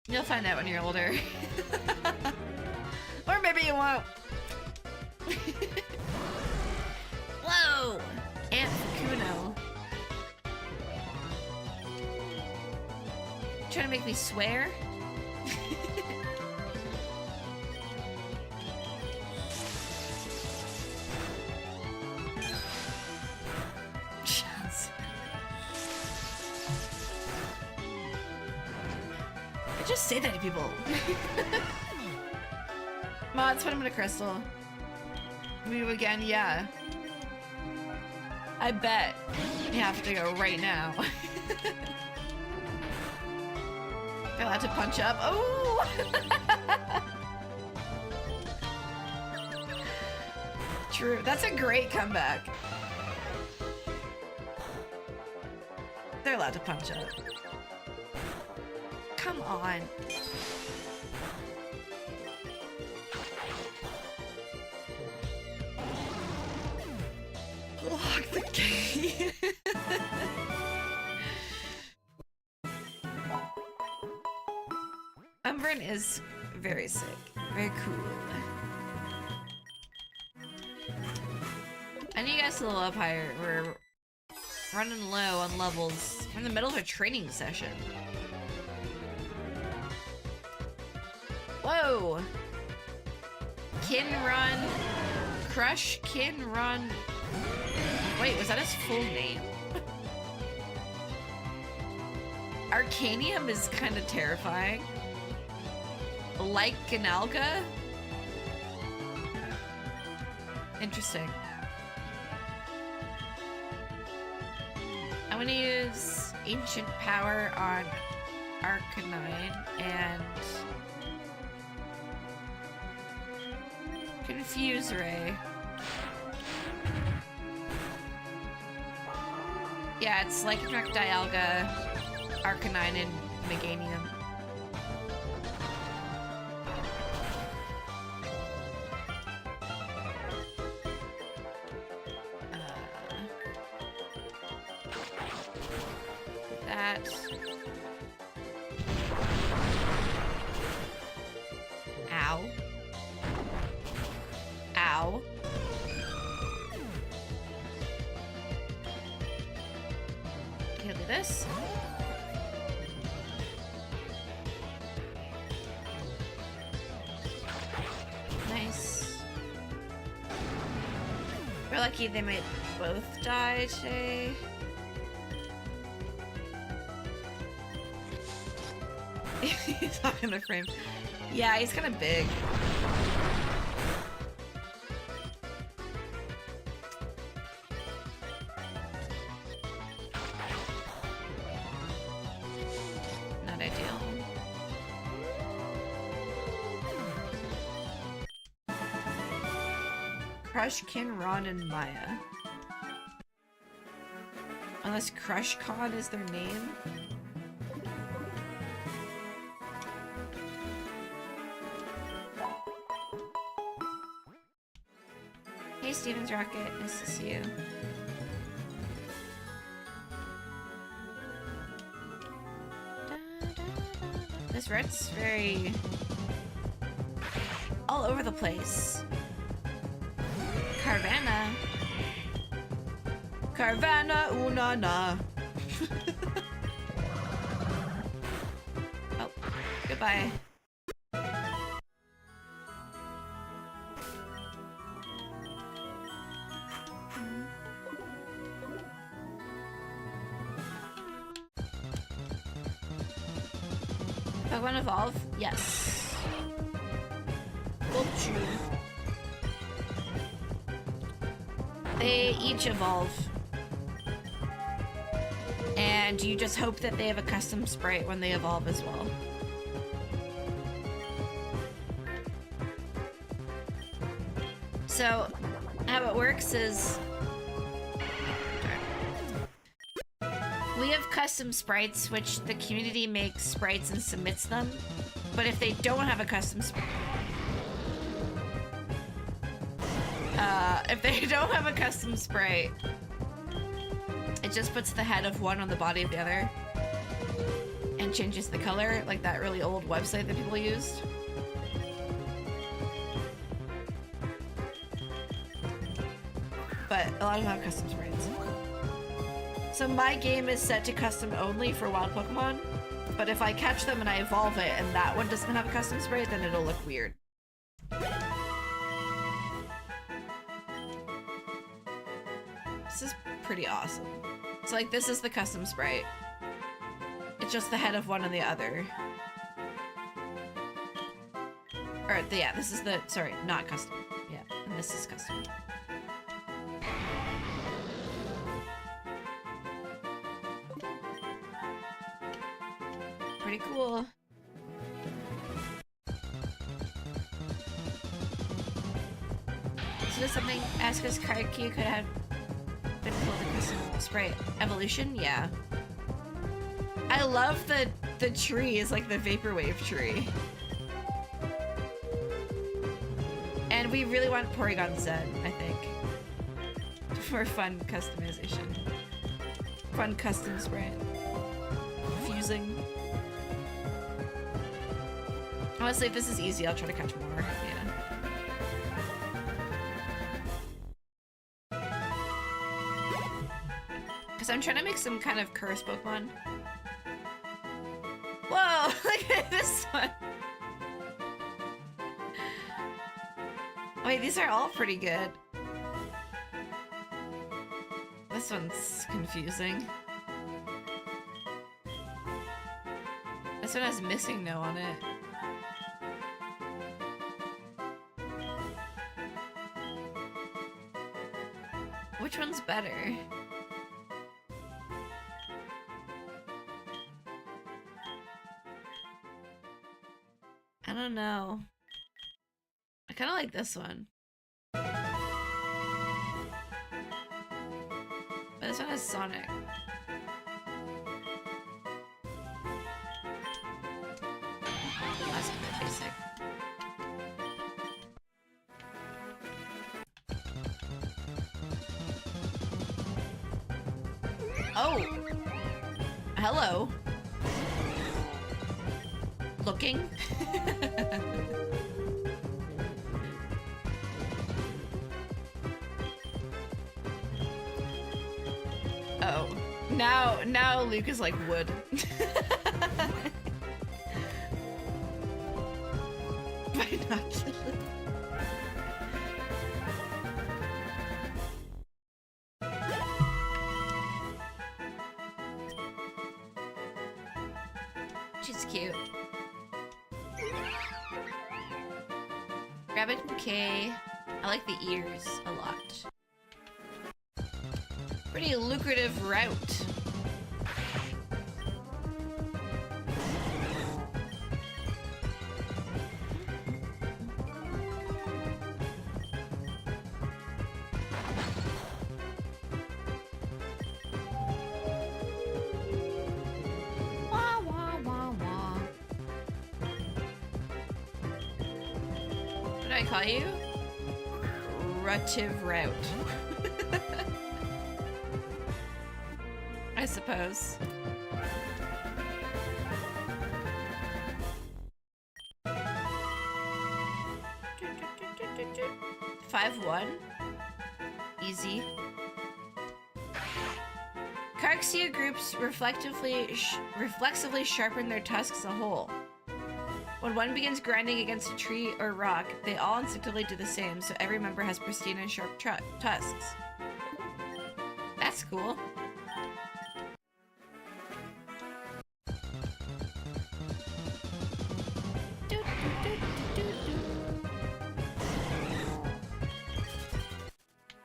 You'll find out when you're older. Or maybe you won't. Whoa! Aunt Kuno. Trying to make me swear? Just say that to people. Mods, put him in a crystal. Move again, yeah. I bet you have to go right now. You're allowed to punch up. Oh! True. That's a great comeback. They're allowed to punch up. Come on. Lock the gate. Umbreon is very sick. Very cool. I need you guys to level up higher. We're running low on levels. We're in the middle of a training session. Whoa! Kinrun. Crush Kinrun. Wait, was that his full name? Arcanium is kind of terrifying. Like Ganalga? Interesting. I'm gonna use Ancient Power on Arcanine and Confuse Ray. Yeah, it's like Dialga, Arcanine, and Meganium. That. Ow. Ow. Can I do this? We're lucky they might both die today. He's not in the frame. Yeah, he's kind of big. Not ideal. Crush, Kin, Ron, and Maya. Unless Crush Con is their name. Hey, Steven's Rocket. Nice to see you. This red's very all over the place. Carvanha. Carvanha Unana. Oh, goodbye. Pokemon evolve? Yes. Vulture. They each evolve. And you just hope that they have a custom sprite when they evolve as well. So, how it works is... we have custom sprites, which the community makes sprites and submits them. But if they don't have a custom sprite... if they don't have a custom sprite, it just puts the head of one on the body of the other and changes the color, like that really old website that people used. But a lot of them have custom sprites. So my game is set to custom only for wild Pokemon, but if I catch them and I evolve it and that one doesn't have a custom sprite, then it'll look weird. This is pretty awesome. So like this is the custom sprite. It's just the head of one and the other. Or yeah, this is the, sorry, not custom. Yeah, and this is custom. Pretty cool. So there's something Asuka's card key could have been cool with custom sprite evolution, yeah. I love the tree is like the Vaporwave tree. And we really want Porygon Zen, I think. For fun customization. Fun custom sprite. Fusing. Honestly, if this is easy, I'll try to catch more, yeah. Because I'm trying to make some kind of curse Pokemon. Whoa, look at this one. Wait, these are all pretty good. This one's confusing. This one has missing no on it. Which one's better? I don't know. I kind of like this one. But this one has Sonic. That's a bit basic. Oh! Hello. Looking? Oh. Now Luke is like wood. Binoculars. she's cute. Rabbit bouquet. I like the ears a lot. Pretty lucrative route. Wah, wah, wah, wah. What did I call you? Rutive route. I suppose. Five one. Easy. Carxia groups reflexively sharpen their tusks a whole. When one begins grinding against a tree or rock, they all instinctively do the same, so every member has pristine and sharp tusks. That's cool.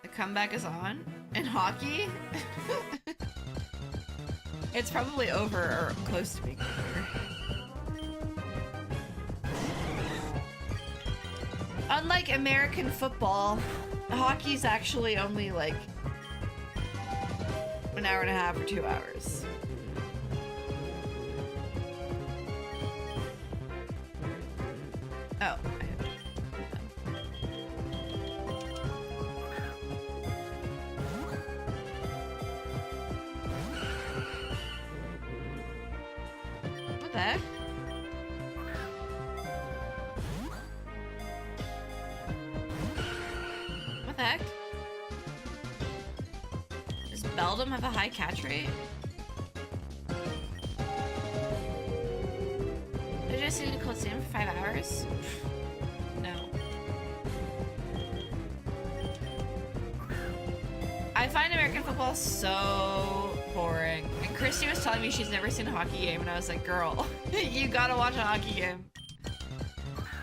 The comeback is on? In hockey? It's probably over or close to being over. Unlike American football, hockey's actually only like an hour and a half or 2 hours. Oh, what the heck? What the heck? Does Beldum have a high catch rate? Did I just need to cold stand for 5 hours? No. I find American football so boring. And Christy was telling me she's never seen a hockey game, and I was like, girl, you gotta watch a hockey game.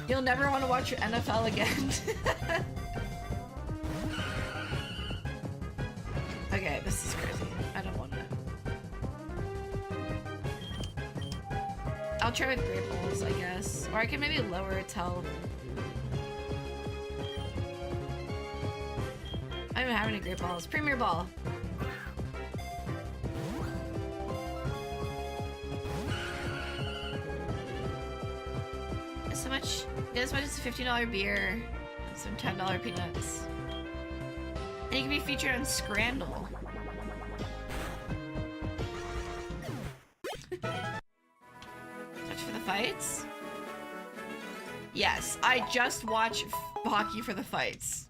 You'll never want to watch your NFL again. Okay, this is crazy. I don't want to. I'll try with great balls, I guess. Or I can maybe lower its health. I don't even have any great balls. Premier ball. So much. Get as much as a $15 beer and some $10 peanuts. And you can be featured on Scrandle. Touch for the fights? Yes, I just watch hockey for the fights.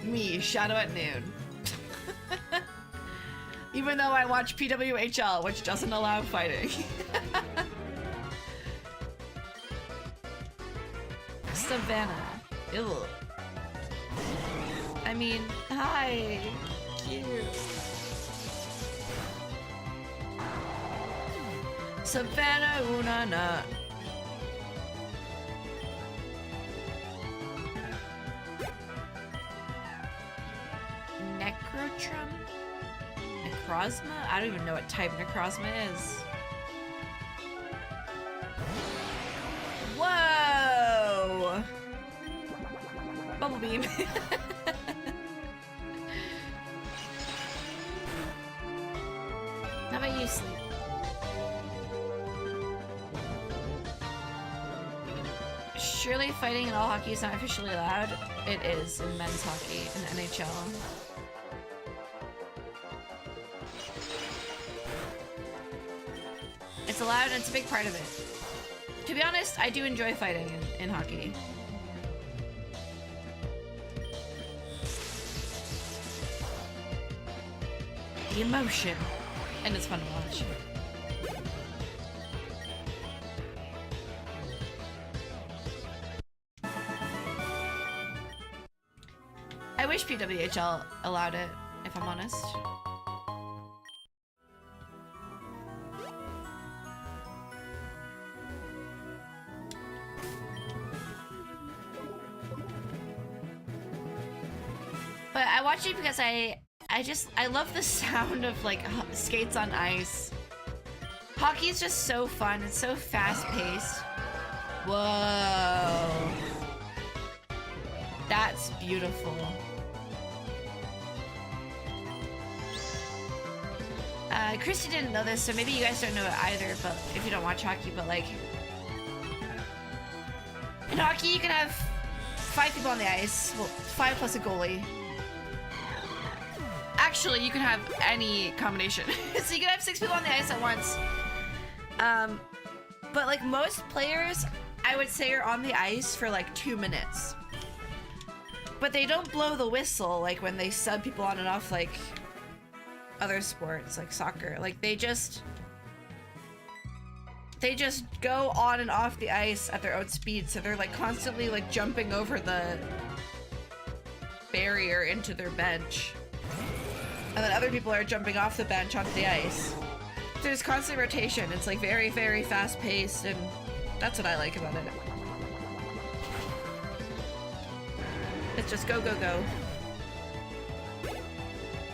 Me, Shadow at Noon. Even though I watch PWHL, which doesn't allow fighting. Savannah. Ew. I mean, hi. Cute. Savannah Unana. Necrotrum? Necrozma? I don't even know what type Necrozma is. Whoa! Bubble beam. How about you, Sleep? Surely fighting in all hockey is not officially allowed. It is in men's hockey in the NHL. It's allowed and it's a big part of it. To be honest, I do enjoy fighting in hockey. The emotion. And it's fun to watch. I wish PWHL allowed it, if I'm honest. But I watch it because I love the sound of like skates on ice. Hockey is just so fun. It's so fast paced. Whoa. That's beautiful. Christy didn't know this, so maybe you guys don't know it either, but if you don't watch hockey, but like in hockey you can have 5 people on the ice, well 5 plus a goalie. Actually, you can have any combination. So you can have 6 people on the ice at once. But like most players, I would say are on the ice for like 2 minutes. But they don't blow the whistle like when they sub people on and off like other sports like soccer. Like they just go on and off the ice at their own speed, so they're like constantly like jumping over the barrier into their bench. And then other people are jumping off the bench onto the ice. There's constant rotation. It's like very, very fast paced, and that's what I like about it. It's just go, go, go.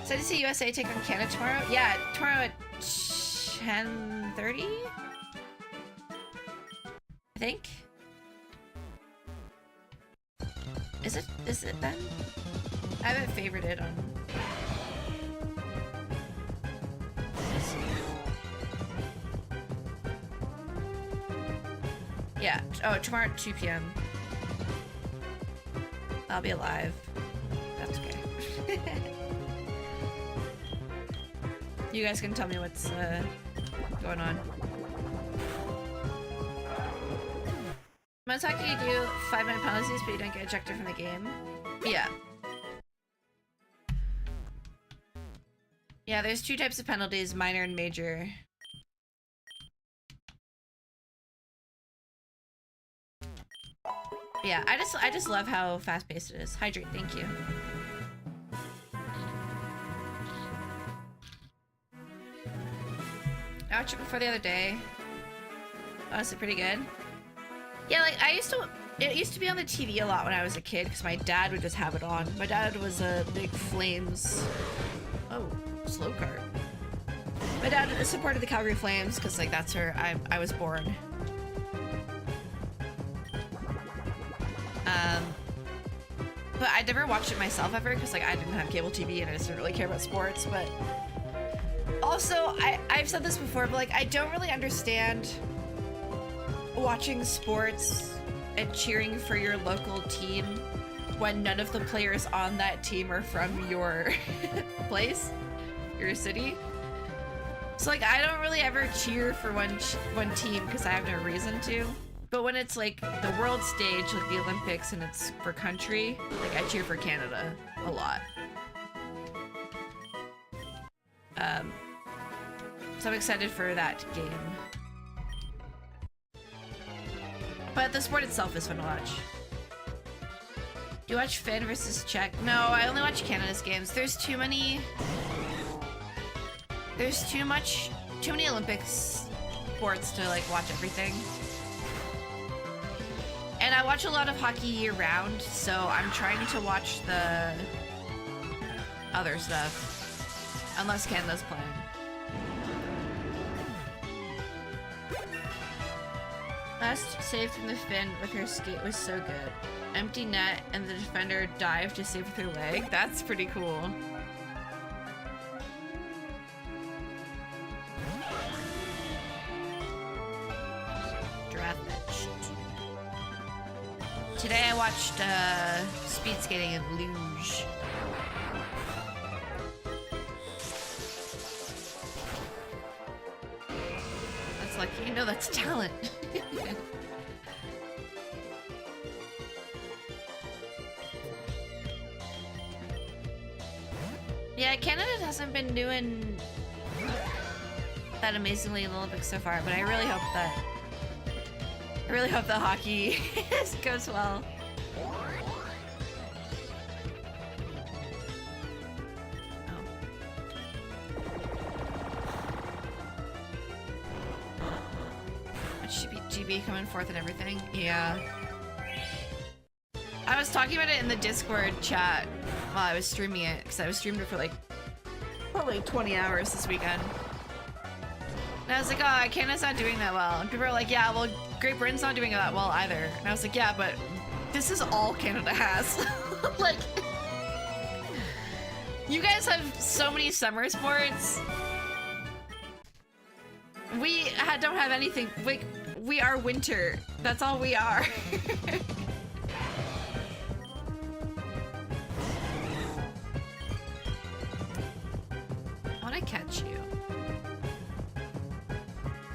So I see USA take on Canada tomorrow? Yeah, tomorrow at 10:30? I think. Is it then? I haven't favored it on. Yeah. Oh, tomorrow at 2 p.m. I'll be alive. That's okay. You guys can tell me what's going on. Most hockey you do 5-minute penalties, but you don't get ejected from the game. Yeah. Yeah, there's 2 types of penalties, minor and major. Yeah, I just love how fast-paced it is. Hydrate, thank you. I watched it before the other day. Honestly, pretty good. Yeah, like it used to be on the TV a lot when I was a kid because my dad would just have it on. My dad was a big Flames. Oh, slow cart. My dad supported the Calgary Flames because like that's where I was born. But I never watched it myself ever because like I didn't have cable TV and I just didn't really care about sports. But also, I've said this before, but like I don't really understand watching sports and cheering for your local team when none of the players on that team are from your place, your city. So like I don't really ever cheer for one team because I have no reason to. But when it's like the world stage, like the Olympics, and it's for country, like I cheer for Canada a lot. So I'm excited for that game. But the sport itself is fun to watch. Do you watch Finn versus Czech? No, I only watch Canada's games. There's too many Olympics sports to like watch everything. And I watch a lot of hockey year round, so I'm trying to watch the other stuff. Unless Canada's playing. Last save from the Finn with her skate was so good. Empty net and the defender dived to save with her leg. That's pretty cool. Draft match. Today I watched speed skating and luge. That's lucky. You know that's talent. Yeah, Canada hasn't been doing that amazingly in the Olympics so far, but I really hope the hockey goes well. GB coming forth and everything. Yeah. I was talking about it in the Discord chat while I was streaming it, because I was streaming it for like probably 20 hours this weekend. And I was like, oh, Canada's not doing that well. And people are like, yeah, well, Great Britain's not doing that well either. And I was like, yeah, but this is all Canada has. Like, you guys have so many summer sports. We don't have anything. Like, we are winter. That's all we are. I want to catch you.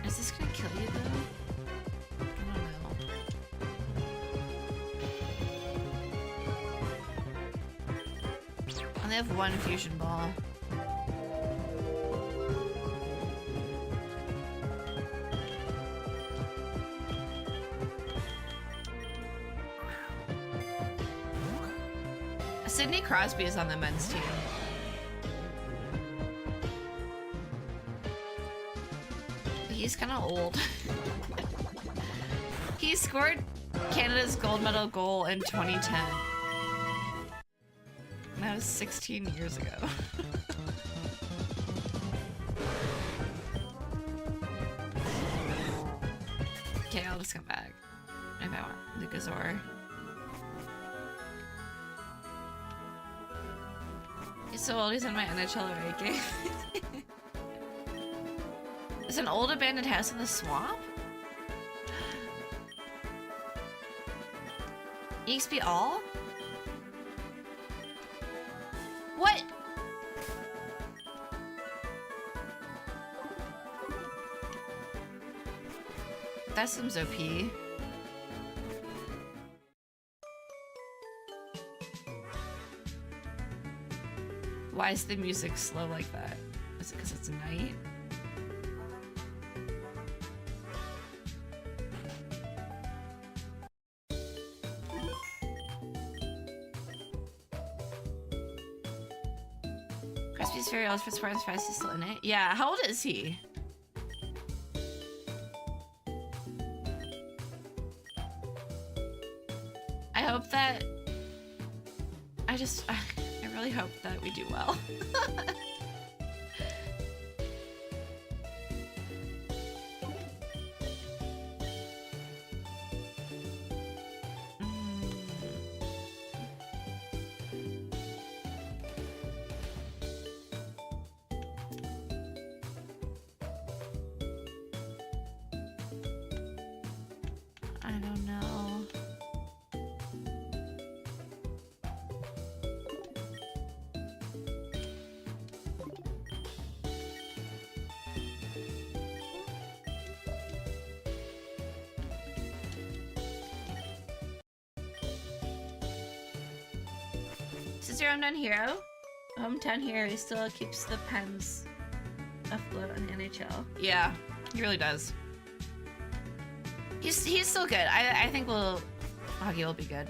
Is this gonna kill you though? I don't know. I only have one fusion ball. Sidney Crosby is on the men's team. He's kind of old. He scored Canada's gold medal goal in 2010. That was 16 years ago. Okay, I'll just come back. If I want Lucasor. He's so old, he's in my NHL right game. Is an old abandoned house in the swamp? EXP all? What? That seems OP. Why is the music slow like that? Is it because it's night? Crispy's very old for sports. Fast is still in it. Yeah, how old is he? I hope that I really hope that we do well. I don't know. This is your hometown hero. Hometown hero, he still keeps the Pens afloat in the NHL. Yeah, he really does. He's still good. I think hockey will be good.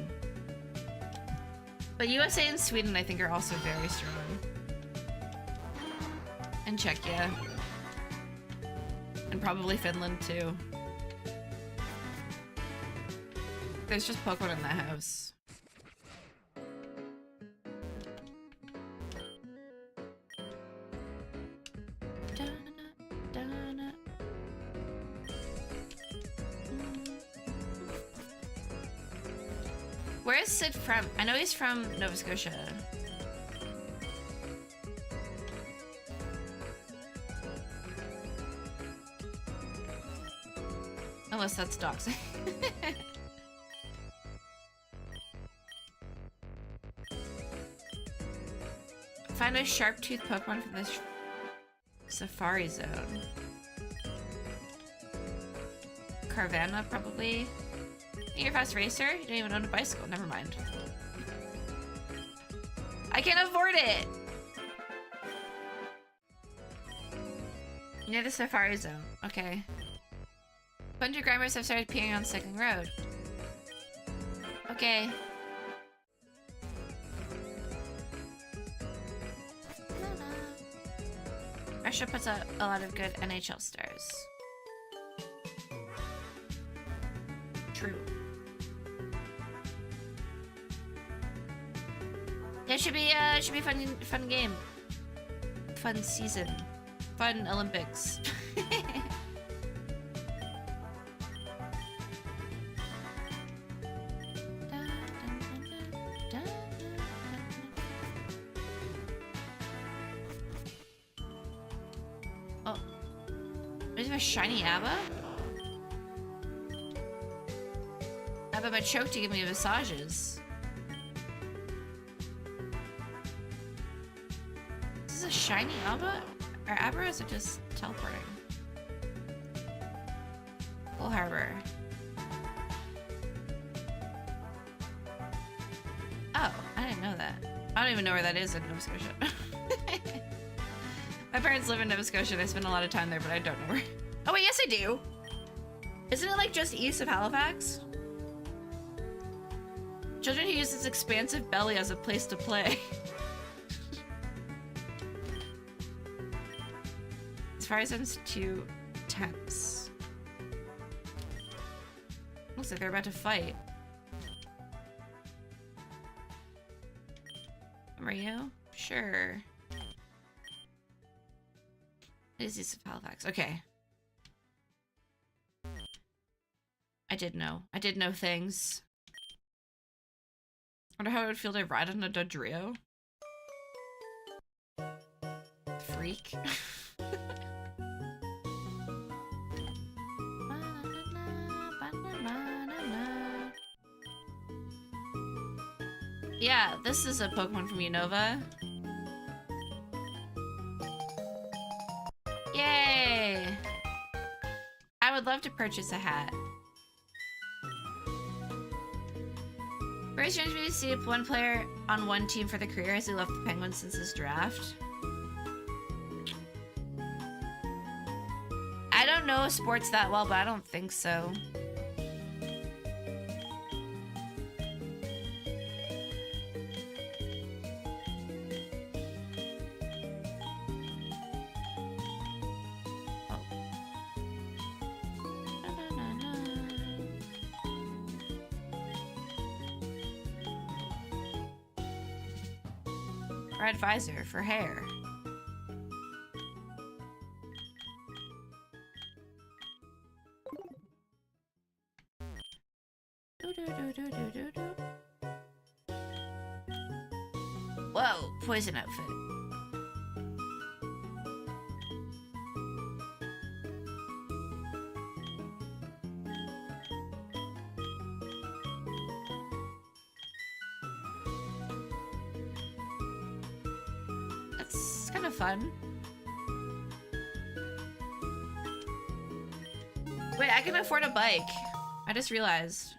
But USA and Sweden, I think, are also very strong. And Czechia. And probably Finland, too. There's just Pokemon in the house. Where is Sid from? I know he's from Nova Scotia. Unless that's doxing. Find a sharp-toothed Pokemon from this Safari Zone. Carvanha, probably. You're a fast racer? You don't even own a bicycle. Never mind. I can't afford it! Near the Safari Zone. Okay. A bunch of Grimers have started peeing on Cycling Road. Okay. Russia puts out a lot of good NHL stars. True. Yeah, should be a fun game. Fun season. Fun Olympics. Oh. Is there a shiny ABBA? ABBA my choke to give me massages. Is this a shiny ABBA? Or ABBA, or is it just teleporting? Full Harbor. Oh, I didn't know that. I don't even know where that is in Nova Scotia. My parents live in Nova Scotia and I spend a lot of time there, but I don't know where. Oh wait, yes I do! Isn't it like just east of Halifax? Children who use this expansive belly as a place to play. As far as I'm too tense. Looks like they're about to fight. Mario? Sure. It is east of Halifax. Okay. I did know. I did know things. I wonder how it would feel to ride on a Dodrio. Freak. Yeah, this is a Pokemon from Unova. Yay! I would love to purchase a hat. Bryce Jones really see one player on one team for the career as he left the Penguins since his draft. I don't know sports that well, but I don't think so. Red visor for hair. Whoa, poison outfit. Kind of fun. Wait, I can afford a bike. I just realized.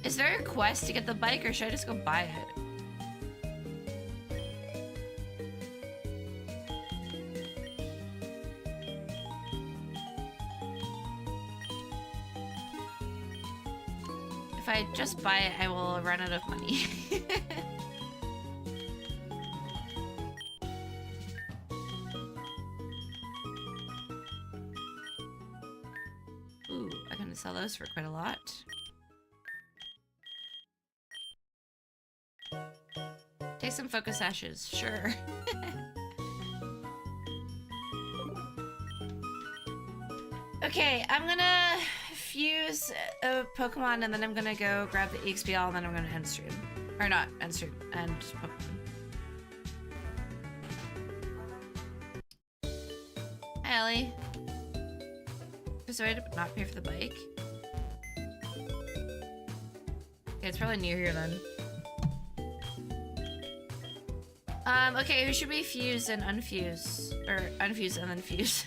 Is there a quest to get the bike or should I just go buy it? If I just buy it, I will run out of money. Ooh, I can sell those for quite a lot. Take some focus ashes, sure. Okay, I'm gonna fuse a Pokemon and then I'm gonna go grab the EXPL and then I'm gonna end stream. Or not, end stream, end Pokemon. Hi, Ellie. There's a way to not pay for the bike. Okay, it's probably near here then. Okay, who should we fuse and unfuse? Or unfuse and then fuse?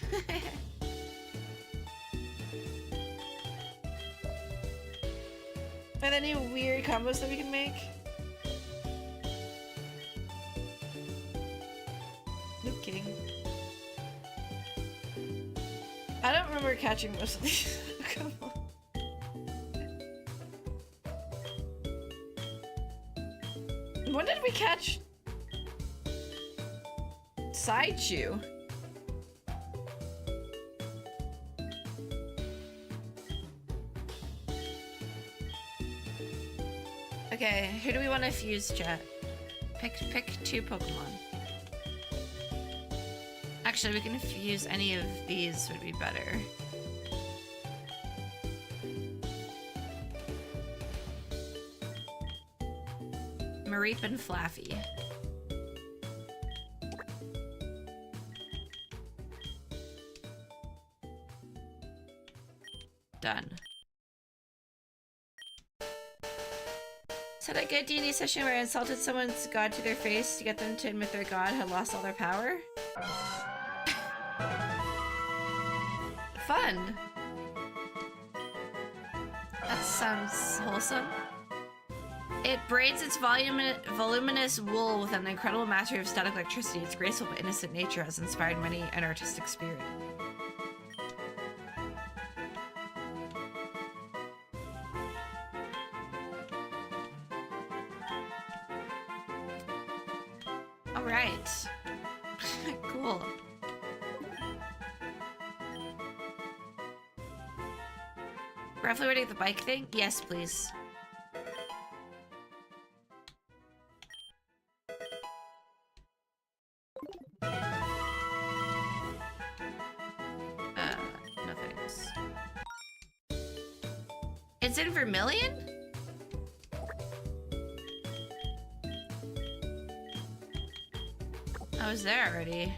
Are there any weird combos that we can make? No kidding. I don't remember catching most of these. Come on. When did we catch Sideshoe? Okay, who do we want to fuse, chat? Pick 2 Pokemon. Actually, we can fuse any of these would be better. Mareep and Flaffy. Done. Had a good D&D session where I insulted someone's god to their face to get them to admit their god had lost all their power. Fun. That sounds wholesome. It braids its voluminous wool with an incredible mastery of static electricity. Its graceful but innocent nature has inspired many an artistic spirit. Alright. Cool. Roughly ready to the bike thing? Yes, please. No thanks. It's in Vermilion? I was there already.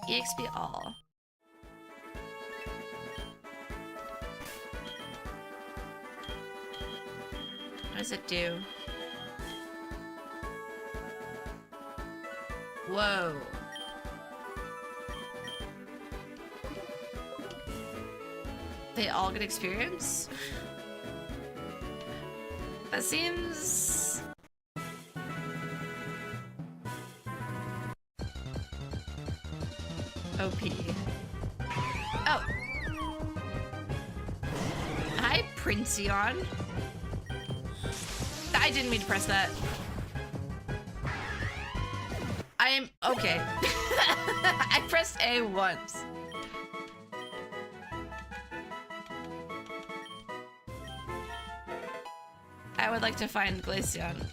EXP all. What does it do? Whoa. They all get experience? That seems... OP. Oh. Hi, Princeon. I didn't mean to press that. I am okay. I pressed A once. I would like to find Glaceon.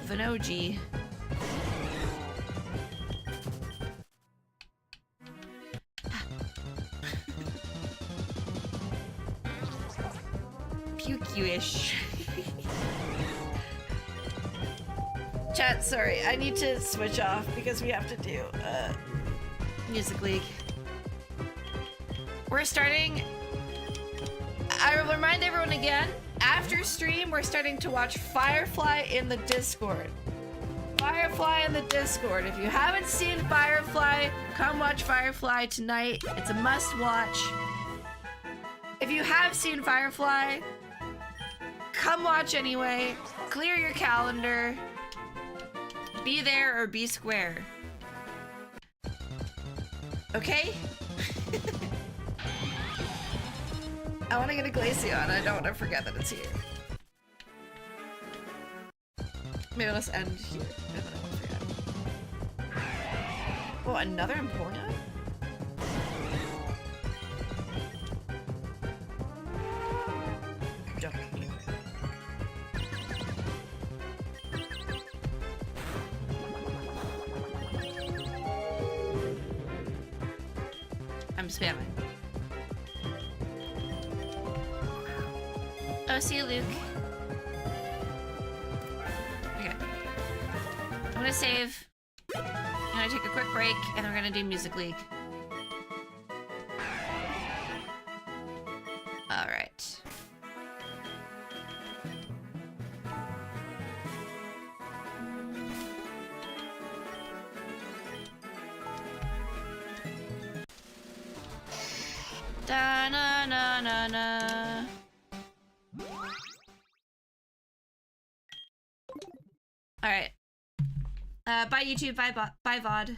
Venoji. Puke-ish. Chat, sorry, I need to switch off because we have to do Music League. We're starting. I will remind everyone again, after stream, we're starting to watch Firefly in the Discord. Firefly in the Discord. If you haven't seen Firefly, come watch Firefly tonight. It's a must watch. If you have seen Firefly, come watch anyway. Clear your calendar. Be there or be square. Okay? I want to get a Glaceon. I don't want to forget that it's here. Maybe let's end here. And then I won't forget. Oh, another Empoleon? Jump. I'm spamming. Oh, see you, Luke. Okay. I'm gonna save. I'm gonna take a quick break, and then we're gonna do Music League. All right. Da na na na na. All right. Bye YouTube. Bye VOD.